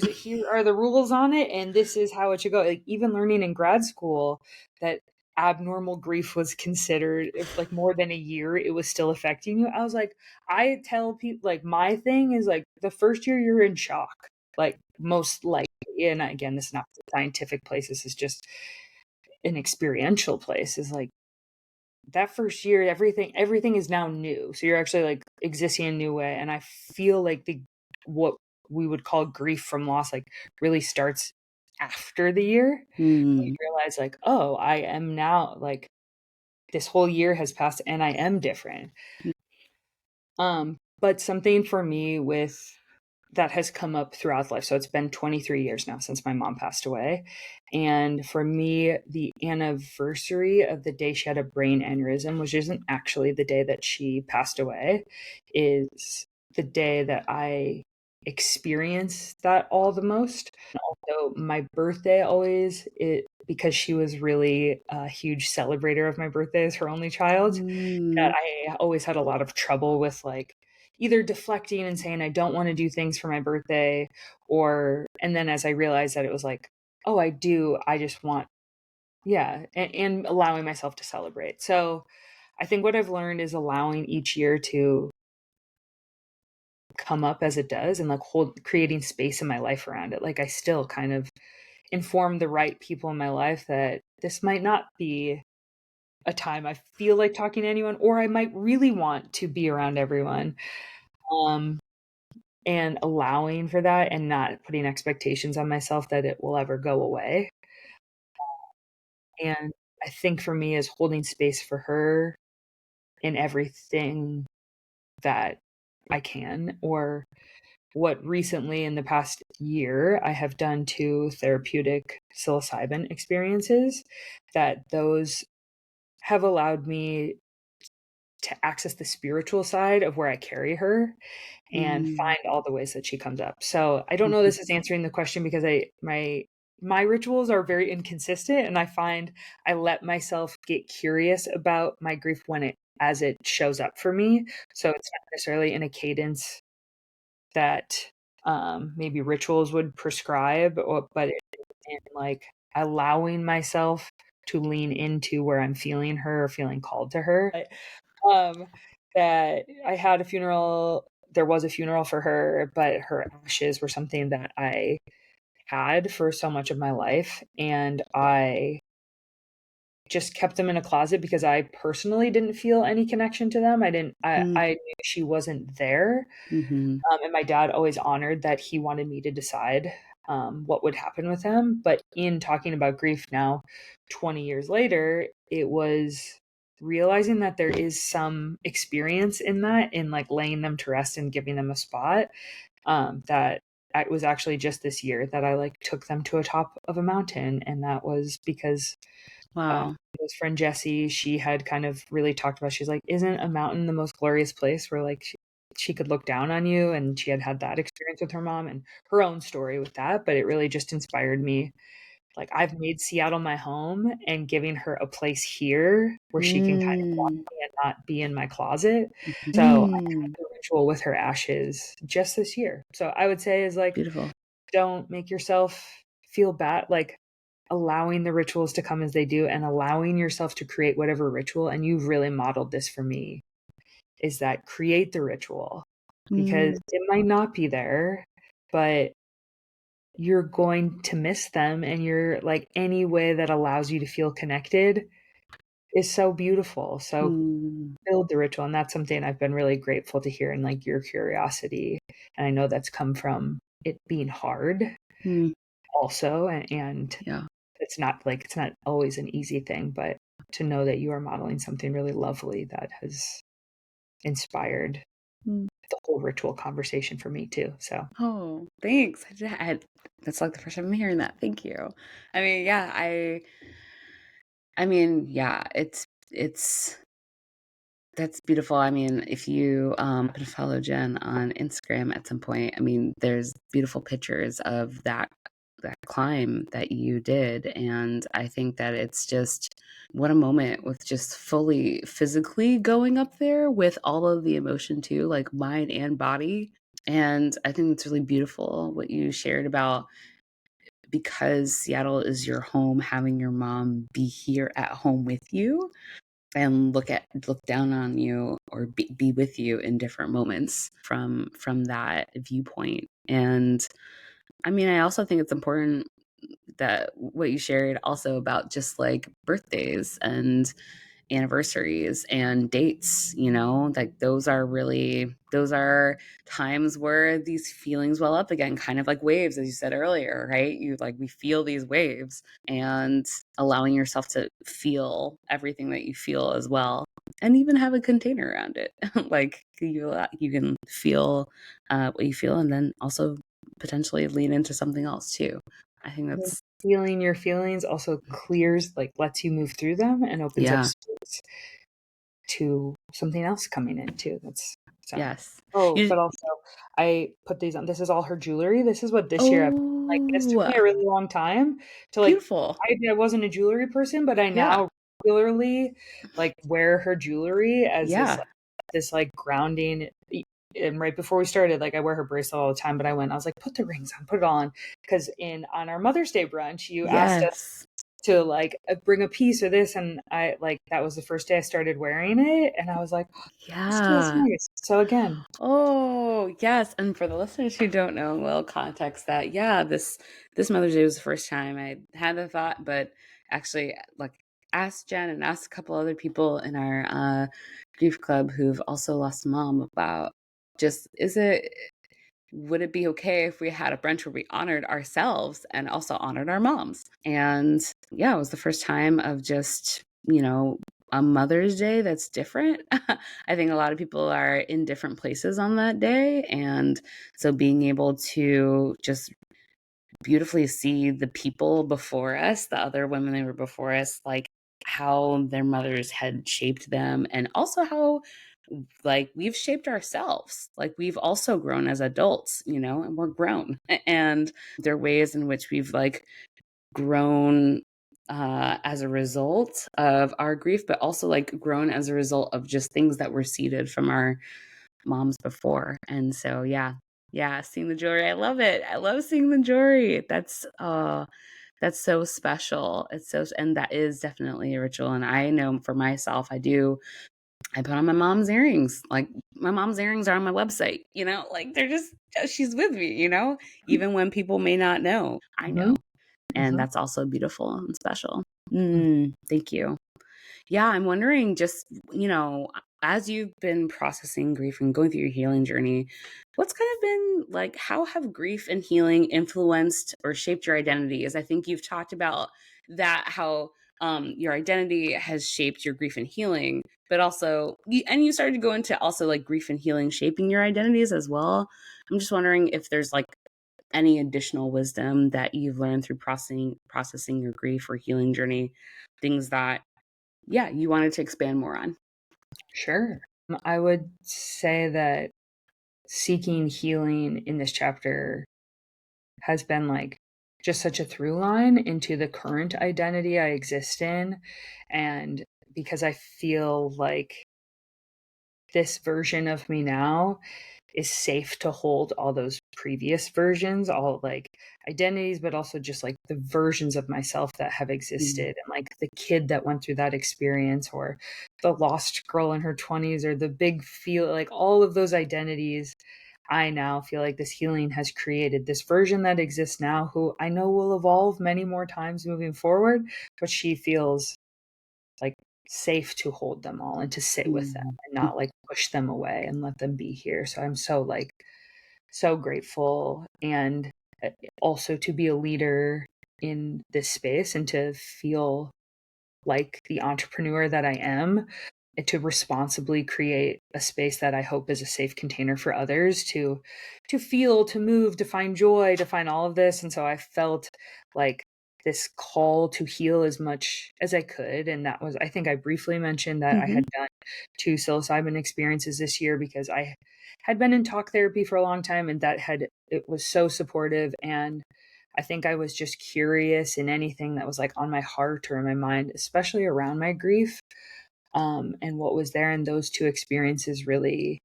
are the rules on it, and this is how it should go. Like even learning in grad school that abnormal grief was considered if like more than a year it was still affecting you. I was like, I tell people like my thing is like the first year you're in shock, like most likely. And again, this is not a scientific place. This is just an experiential place. Is like that first year, everything is now new. So you're actually like existing in a new way. And I feel like the what we would call grief from loss like really starts after the year. You Mm. realize like, oh, I am now like this whole year has passed and I am different. But something for me with that has come up throughout life. So it's been 23 years now since my mom passed away. And for me, the anniversary of the day she had a brain aneurysm, which isn't actually the day that she passed away, is the day that I experience that all the most. And also, my birthday always, because she was really a huge celebrator of my birthday as her only child, that Mm. I always had a lot of trouble with like either deflecting and saying I don't want to do things for my birthday, or and then as I realized that it was like, oh, I do, I just want yeah, and allowing myself to celebrate. So I think what I've learned is allowing each year to come up as it does, and like creating space in my life around it. Like I still kind of inform the right people in my life that this might not be a time I feel like talking to anyone, or I might really want to be around everyone. Um, and allowing for that and not putting expectations on myself that it will ever go away. And I think for me is holding space for her in everything that I can, or what recently in the past year I have done 2 therapeutic psilocybin experiences, that those have allowed me to access the spiritual side of where I carry her and Mm. find all the ways that she comes up. So I don't know Mhm. this is answering the question, because my rituals are very inconsistent, and I find I let myself get curious about my grief as it shows up for me. So it's not necessarily in a cadence that maybe rituals would prescribe, but in like allowing myself to lean into where I'm feeling her or feeling called to her. Um, that I had a funeral. There was a funeral for her, but her ashes were something that I had for so much of my life, and I just kept them in a closet because I personally didn't feel any connection to them. Mm. I knew she wasn't there. Mhm. And my dad always honored that he wanted me to decide what would happen with him. But in talking about grief now, 20 years later, it was realizing that there is some experience in that, in like laying them to rest and giving them a spot. That it was actually just this year that I like took them to a top of a mountain. And that was because Wow. his friend Jessie, she had kind of really talked about, she's like, isn't a mountain the most glorious place where like she could look down on you? And she had that experience with her mom and her own story with that. But it really just inspired me. Like I've made Seattle my home, and giving her a place here where she can kind of walk Mm. me and not be in my closet. So I had Mm. the ritual with her ashes just this year. So I would say is like, Beautiful. don't make yourself feel bad. Like allowing the rituals to come as they do, and allowing yourself to create whatever ritual. And you've really modeled this for me, is that create the ritual, because Mm. it might not be there, but you're going to miss them. And you're like, any way that allows you to feel connected is so beautiful. So Mm. build the ritual. And that's something I've been really grateful to hear, and like your curiosity. And I know that's come from it being hard Mm. also. And Yeah. it's not always an easy thing, but to know that you are modeling something really lovely that has inspired Mm. the whole ritual conversation for me too. So Oh, thanks. That's like the first time I'm hearing that. Thank you. I mean, yeah, I mean, yeah, it's that's beautiful. I mean, if you could follow Jen on Instagram at some point, I mean, there's beautiful pictures of that climb that you did, and I think that it's just what a moment with just fully physically going up there with all of the emotion too, like mind and body. And I think it's really beautiful what you shared about, because Seattle is your home, having your mom be here at home with you and look down on you, or be with you in different moments from that viewpoint. And I mean, I also think it's important that what you shared also about just like birthdays and anniversaries and dates, like those are times where these feelings well up again, kind of like waves, as you said earlier, right? We feel these waves, and allowing yourself to feel everything that you feel as well, and even have a container around it. Like you can feel what you feel, and then also potentially lean into something else too. I think that's feeling your feelings also clears, like lets you move through them and opens up yeah. space to something else coming in too. That's so. Yes. Oh, You but also I put these on. This is all her jewelry. This is what this year I've like. This took Oh, me a really long time to like. beautiful. I wasn't a jewelry person, but I Yeah. now regularly like wear her jewelry as Yeah. this like grounding. And right before we started, like I wear her bracelet all the time. But I was like, put the rings on, put it on, because on our Mother's Day brunch, you asked us Yes. to like bring a piece or this. And I like, that was the first day I started wearing it. And I was like, oh, this feels Yeah. nice. So again, Oh, yes. And for the listeners who don't know, we'll context that. Yeah, this Mother's Day was the first time I had the thought, but actually like asked Jen and asked a couple other people in our grief club who've also lost a mom about just would it be okay if we had a brunch where we honored ourselves and also honored our moms? And yeah, it was the first time of just, a Mother's Day that's different. I think a lot of people are in different places on that day. And so being able to just beautifully see the people before us, the other women that were before us, like how their mothers had shaped them, and also how like we've shaped ourselves. Like we've also grown as adults, and we're grown. And there are ways in which we've like grown as a result of our grief, but also like grown as a result of just things that were seeded from our moms before. And so yeah, seeing the jewelry, I love it. I love seeing the jewelry. That's so special. It's so, and that is definitely a ritual. And I know for myself, I put on my mom's earrings. Like my mom's earrings are on my website, like they're just, she's with me, even when people may not know, I mm-hmm, know. And mm-hmm, that's also beautiful and special. mm-hmm. Thank you. Yeah, I'm wondering just, as you've been processing grief and going through your healing journey, what's kind of been like, how have grief and healing influenced or shaped your identity? As I think you've talked about that, how your identity has shaped your grief and healing, but also, and you started to go into also like grief and healing shaping your identities as well. I'm just wondering if there's like any additional wisdom that you've learned through processing your grief or healing journey, things that you wanted to expand more on. Sure. I would say that seeking healing in this chapter has been like just such a through line into the current identity I exist in. And because I feel like this version of me now is safe to hold all those previous versions, all like identities, but also just like the versions of myself that have Mm, existed, and like the kid that went through that experience, or the lost girl in her 20s, or the big feel, like all of those identities. I now feel like this healing has created this version that exists now, who I know will evolve many more times moving forward, but she feels like safe to hold them all and to sit with them mm, and not like push them away and let them be here. So I'm so like so grateful, and also to be a leader in this space and to feel like the entrepreneur that I am, and to responsibly create a space that I hope is a safe container for others to feel, to move, to find joy, to find all of this. And so I felt like this call to heal as much as I could. And that was, I think I briefly mentioned that I mhm, had done 2 psilocybin experiences this year because I had been in talk therapy for a long time, and it was so supportive. And I think I was just curious in anything that was like on my heart or in my mind, especially around my grief. And what was there in those 2 experiences really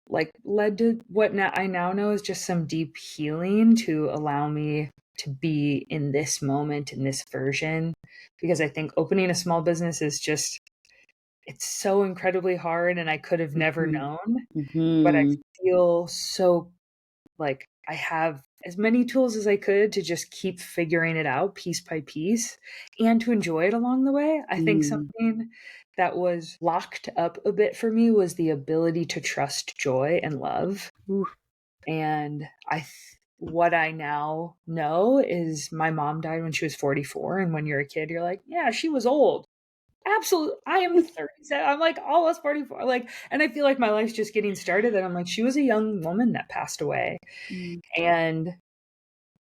like led to what I now know is just some deep healing to allow me to be in this moment, in this version. Because I think opening a small business is just, it's so incredibly hard, and I could have never mhm, known. But I mhm, feel so like I have as many tools as I could to just keep figuring it out piece by piece and to enjoy it along the way. I think mm. something that was locked up a bit for me was the ability to trust joy and love. Ooh, And what I now know is my mom died when she was 44. And when you're a kid, you're like, yeah, she was old. Absolutely. I am 37. I'm like almost 44. Like, and I feel like my life's just getting started. And I'm like, she was a young woman that passed away. mm, And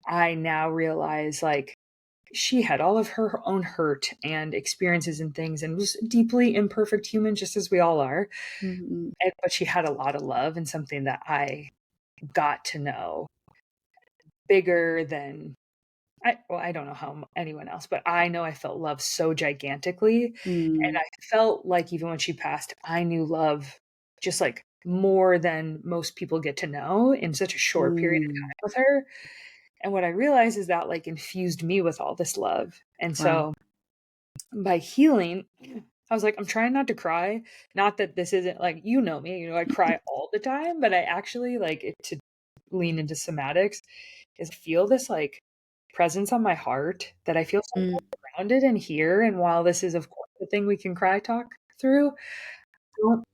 I now realize like she had all of her own hurt and experiences and things, and was a deeply imperfect human, just as we all are. mm, But she had a lot of love, and something that I got to know bigger than I don't know how anyone else, but I know I felt love so gigantically. And mm, I felt like even when she passed, I knew love just like more than most people get to know in such a short period of mm, time with her. And what I realized is that like infused me with all this love. And Wow. so by healing, I was like, I'm trying not to cry. Not that this isn't like, you know me, I cry all the time, but I actually like it to lean into somatics is feel this like presence on my heart that I feel so Mm. grounded in here. And while this is, of course, the thing we can cry talk through, I don't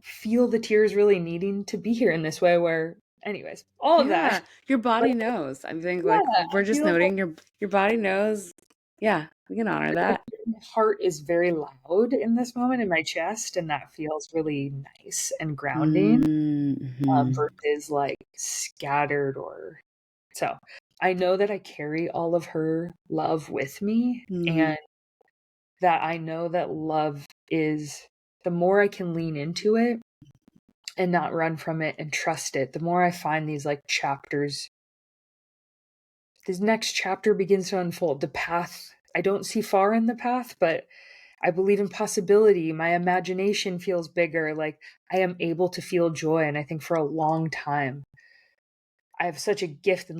feel the tears really needing to be here in this way where, anyways, all of that. Yeah, your But body knows. I think yeah, like we're I just feel noting your body knows. Yeah, we can honor like that. my heart is very loud in this moment in my chest, and that feels really nice and grounding Mm-hmm. versus like scattered or so. I know that I carry all of her love with me, Mm. and that I know that love is the more I can lean into it and not run from it and trust it, the more I find these like chapters. This next chapter begins to unfold. The path, I don't see far in the path, but I believe in possibility. My imagination feels bigger. Like I am able to feel joy. And I think for a long time, I have such a gift.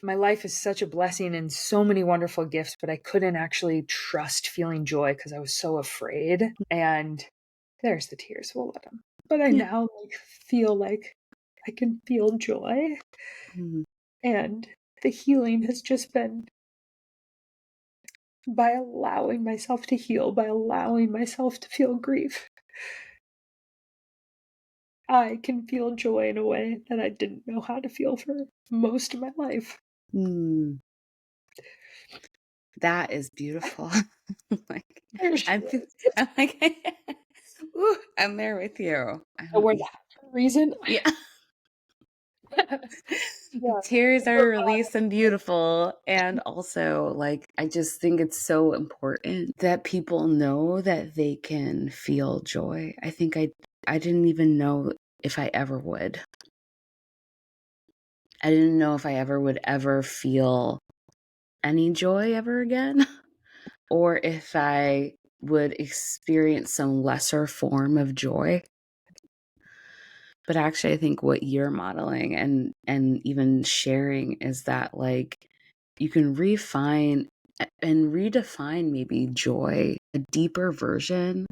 My life is such a blessing and so many wonderful gifts, but I couldn't actually trust feeling joy because I was so afraid. And there's the tears. We'll let them. But I Yeah. now like feel like I can feel joy, Mm. and the healing has just been by allowing myself to heal, by allowing myself to feel grief. I can feel joy in a way that I didn't know how to feel for most of my life. Mm. That is beautiful. Like There she I'm, feel- is. I'm like, ooh, I'm there with you. So we're that for a reason. Yeah. Yeah. Tears are released and beautiful. And also, like, I just think it's so important that people know that they can feel joy. I think I didn't even know if I ever would. I didn't know if I ever would ever feel any joy ever again, or if I would experience some lesser form of joy. But actually, I think what you're modeling and even sharing is that like you can refine and redefine maybe joy, a deeper version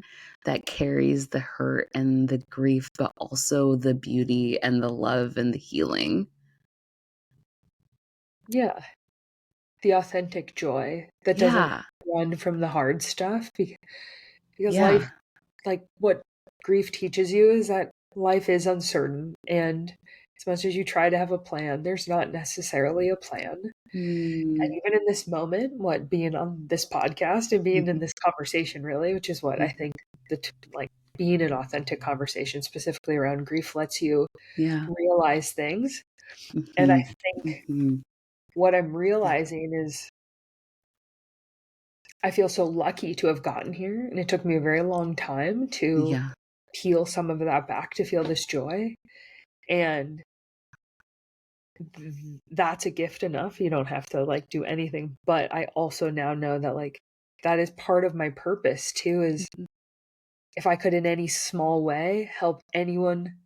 that carries the hurt and the grief, but also the beauty and the love and the healing. Yeah. The authentic joy that doesn't Yeah. run from the hard stuff because life, Yeah. like what grief teaches you is that life is uncertain, and as much as you try to have a plan, there's not necessarily a plan. And Mm. even in this moment, what being on this podcast and being in this conversation, really, which is what I think like being in authentic conversation, specifically around grief, lets you Yeah. realize things. And I Hmm. think Hmm. what I'm Yeah. realizing is I feel so lucky to have gotten here, and it took me a very long time to Yeah. peel some of that back to feel this joy. And that's a gift enough. You don't have to like do anything. But I also now know that like that is part of my purpose too, is Mhm. if I could in any small way help anyone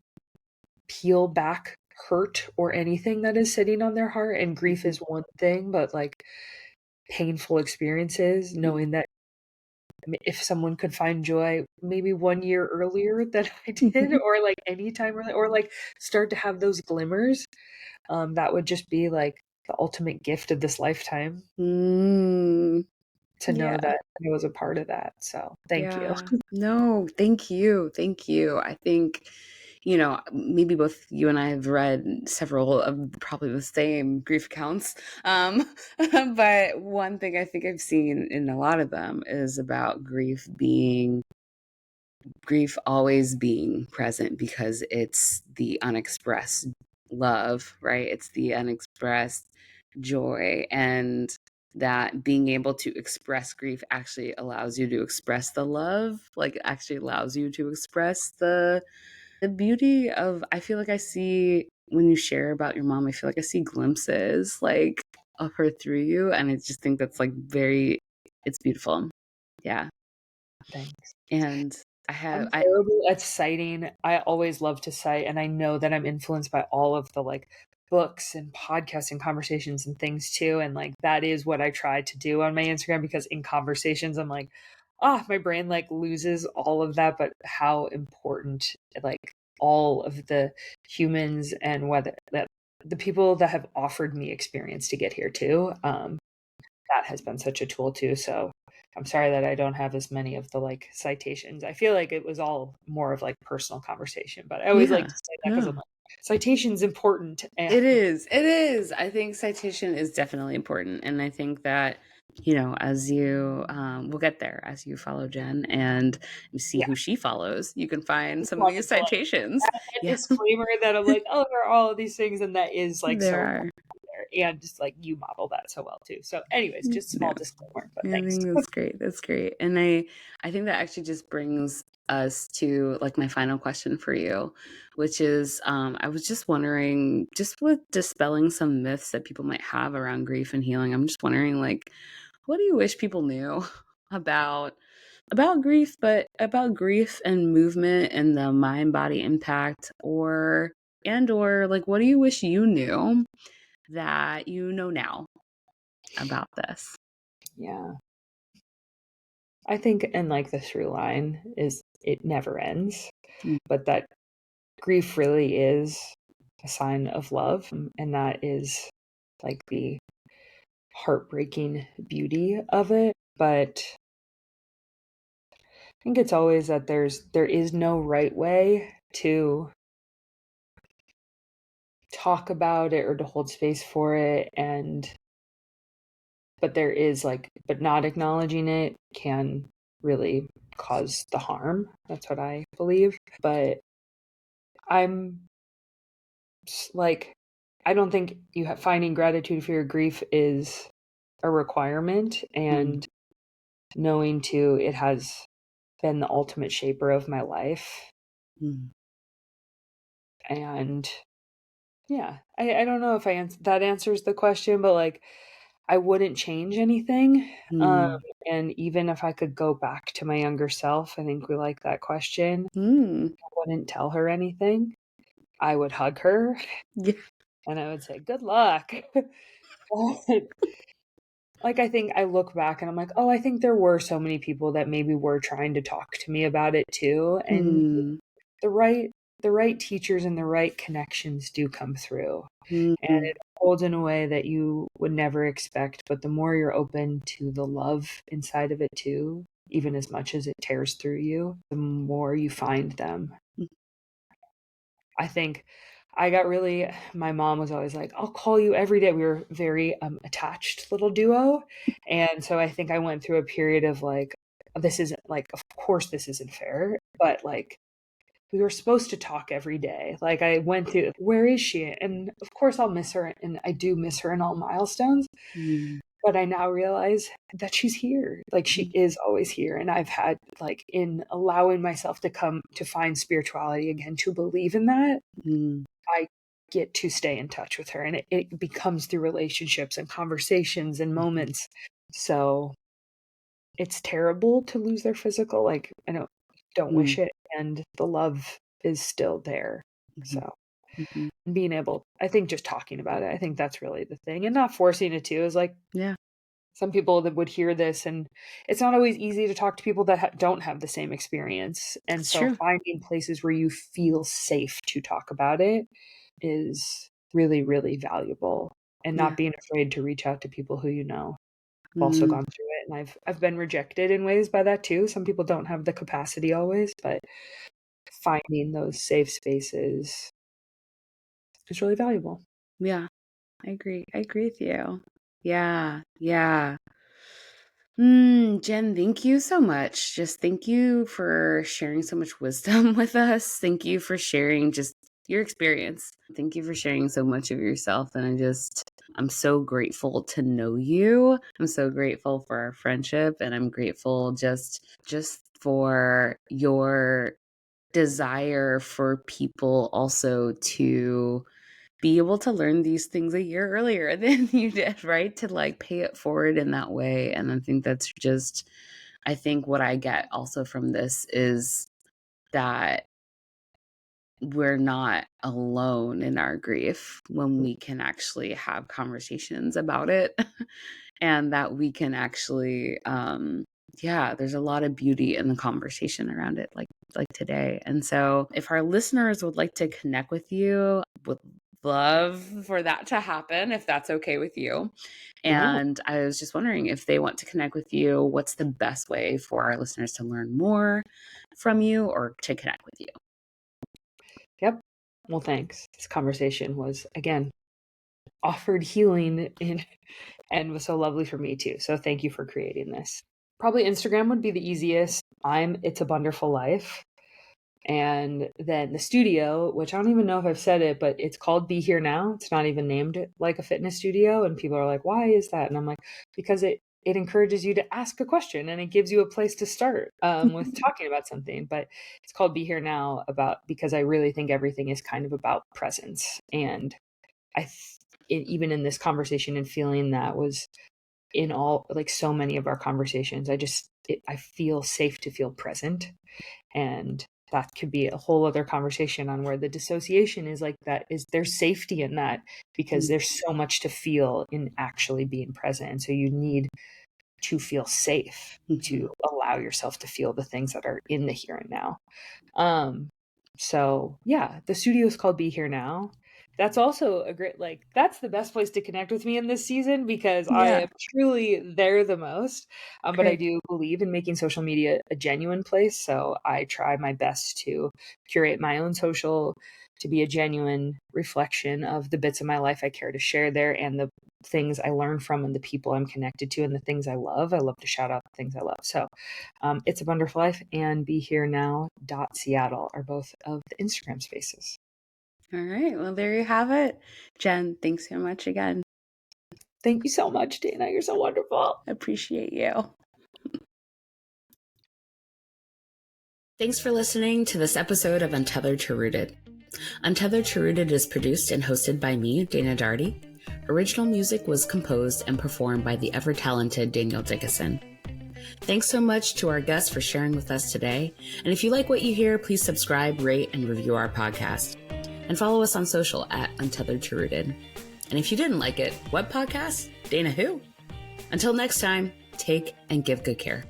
peel back hurt or anything that is sitting on their heart. And grief Mhm. is one thing, but like painful experiences, knowing that if someone could find joy maybe 1 year earlier than I did, Mhm. or like anytime early, or like start to have those glimmers, that would just be like the ultimate gift of this lifetime, Mm. to know Yeah. that I was a part of that. So thank you. Yeah. No, thank you. Thank you. I think, maybe both you and I have read several of probably the same grief accounts. But one thing I think I've seen in a lot of them is about grief always being present because it's the unexpressed love, right? It's the unexpressed joy. And that being able to express grief actually allows you to express the love, like it actually allows you to express the beauty of. I feel like I see when you share about your mom, I feel like I see glimpses like of her through you. And I just think that's like very, it's beautiful. Yeah. Thanks. And I'm I terrible at citing. I always love to cite, and I know that I'm influenced by all of the like books and podcasts and conversations and things too. And like that is what I try to do on my Instagram, because in conversations I'm like, my brain like loses all of that, but how important like all of the humans and whether that the people that have offered me experience to get here too, that has been such a tool too. So I'm sorry that I don't have as many of the like citations. I feel like it was all more of like personal conversation, but I always like Yeah. to say that because I'm No. like, citation's important. And It is. It is. I think citation is definitely important. And I think that, as you, we'll get there as you follow Jen and you see yeah, who she follows, you can find just some of wanted these to like citations. that Yeah, disclaimer that I'm like, oh, there are all of these things, and that is like there so are. there. And just like you model that so well too. So, anyways, just No, small disclaimer, but I thanks. think that's great. That's great. And I think that actually just brings us to like my final question for you, which is I was just wondering, just with dispelling some myths that people might have around grief and healing, I'm just wondering like, what do you wish people knew about grief, but about grief and movement and the mind body impact, or like what do you wish you knew that you know now about this? Yeah, I think, and like the through line is it never ends, Mm, but that grief really is a sign of love, and that is like the heartbreaking beauty of it. But I think it's always that there is no right way to talk about it or to hold space for it, and but there is like, but not acknowledging it can really cause the harm. That's what I believe. But I'm like, I don't think finding gratitude for your grief is a requirement, mm, and knowing too it has been the ultimate shaper of my life. mm, And yeah, I don't know if that answers the question, but like I wouldn't change anything. Um, mm, and even if I could go back to my younger self, I think we like that question. mm. I wouldn't tell her anything. I would hug her Yeah. and I would say, good luck. But, like, I think I look back and I'm like, oh, I think there were so many people that maybe were trying to talk to me about it too. And Mm, the right the right teachers and the right connections do come through. And mm, it holds in a way that you would never expect, but the more you're open to the love inside of it too, even as much as it tears through you, the more you find them. mm, I think I got really my mom was always like, "I'll call you every day." We were very, attached little duo, and so I think I went through a period of like, this isn't like, of course this isn't fair, but like we were supposed to talk every day. Like I went through, where is she? And of course I'll miss her, and I do miss her in all milestones, mm, but I now realize that she's here. Like she mm, is always here. And I've had like in allowing myself to come to find spirituality again, to believe in that, mm, I get to stay in touch with her, and it becomes through relationships and conversations and mhm, moments. So it's terrible to lose their physical, like I don't wish mm, it, and the love is still there. mhm, So mhm. being able, I think just talking about it, I think that's really the thing, and not forcing it too, is like Yeah, some people that would hear this, and it's not always easy to talk to people that don't have the same experience. And it's so true. finding places where you feel safe to talk about it is really, really valuable, and not Yeah. being afraid to reach out to people who have also Mm, gone through it. And I've been rejected in ways by that too. Some people don't have the capacity always, but finding those safe spaces is really valuable. yeah, I agree. I agree with you. Yeah, yeah. Jen, thank you so much. Just thank you for sharing so much wisdom with us. Thank you for sharing just your experience. Thank you for sharing so much of yourself. And I'm so grateful to know you. I'm so grateful for our friendship. And I'm grateful just for your desire for people also to be able to learn these things a year earlier than you did, right? To like pay it forward in that way. And I think that's just, I think what I get also from this is that we're not alone in our grief when we can actually have conversations about it and that we can actually there's a lot of beauty in the conversation around it, like today. And so if our listeners would like to connect with you, would love for that to happen if that's okay with you. Yeah. And I was just wondering, if they want to connect with you, what's the best way for our listeners to learn more from you or to connect with you? Yep. Well, thanks. This conversation was, again, offered healing and was so lovely for me too. So thank you for creating this. Probably Instagram would be the easiest. It's a Wonderful Life. And then the studio, which I don't even know if I've said it, but it's called Be Here Now. It's not even named like a fitness studio. And people are like, why is that? And I'm like, because it encourages you to ask a question and it gives you a place to start with talking about something. But it's called Be Here Now because I really think everything is kind of about presence. And even in this conversation and feeling that was in all, like so many of our conversations, I feel safe to feel present. And that could be a whole other conversation on where the dissociation is like that. Is there's safety in that because there's so much to feel in actually being present. And so you need to feel safe to allow yourself to feel the things that are in the here and now. So yeah, the studio is called Be Here Now. That's also a great, that's the best place to connect with me in this season because I Yeah. am truly there the most. But I Great. do believe in making social media a genuine place. So I try my best to curate my own social to be a genuine reflection of the bits of my life I care to share there and the things I learn from and the people I'm connected to and the things I love. I love to shout out the things I love. So It's a Wonderful Life and Be Here Now Seattle are both of the Instagram spaces. All right. Well, there you have it. Jen, thanks so much again. Thank you so much, Dana. You're so wonderful. Appreciate you. Thanks for listening to this episode of Untethered to Rooted. Untethered to Rooted is produced and hosted by me, Dana Daugherty. Original music was composed and performed by the ever-talented Daniel Dickinson. Thanks so much to our guests for sharing with us today. And if you like what you hear, please subscribe, rate, and review our podcast. And follow us on social at Untethered to Rooted. And if you didn't like it, what podcast? Dana who? Until next time, take and give good care.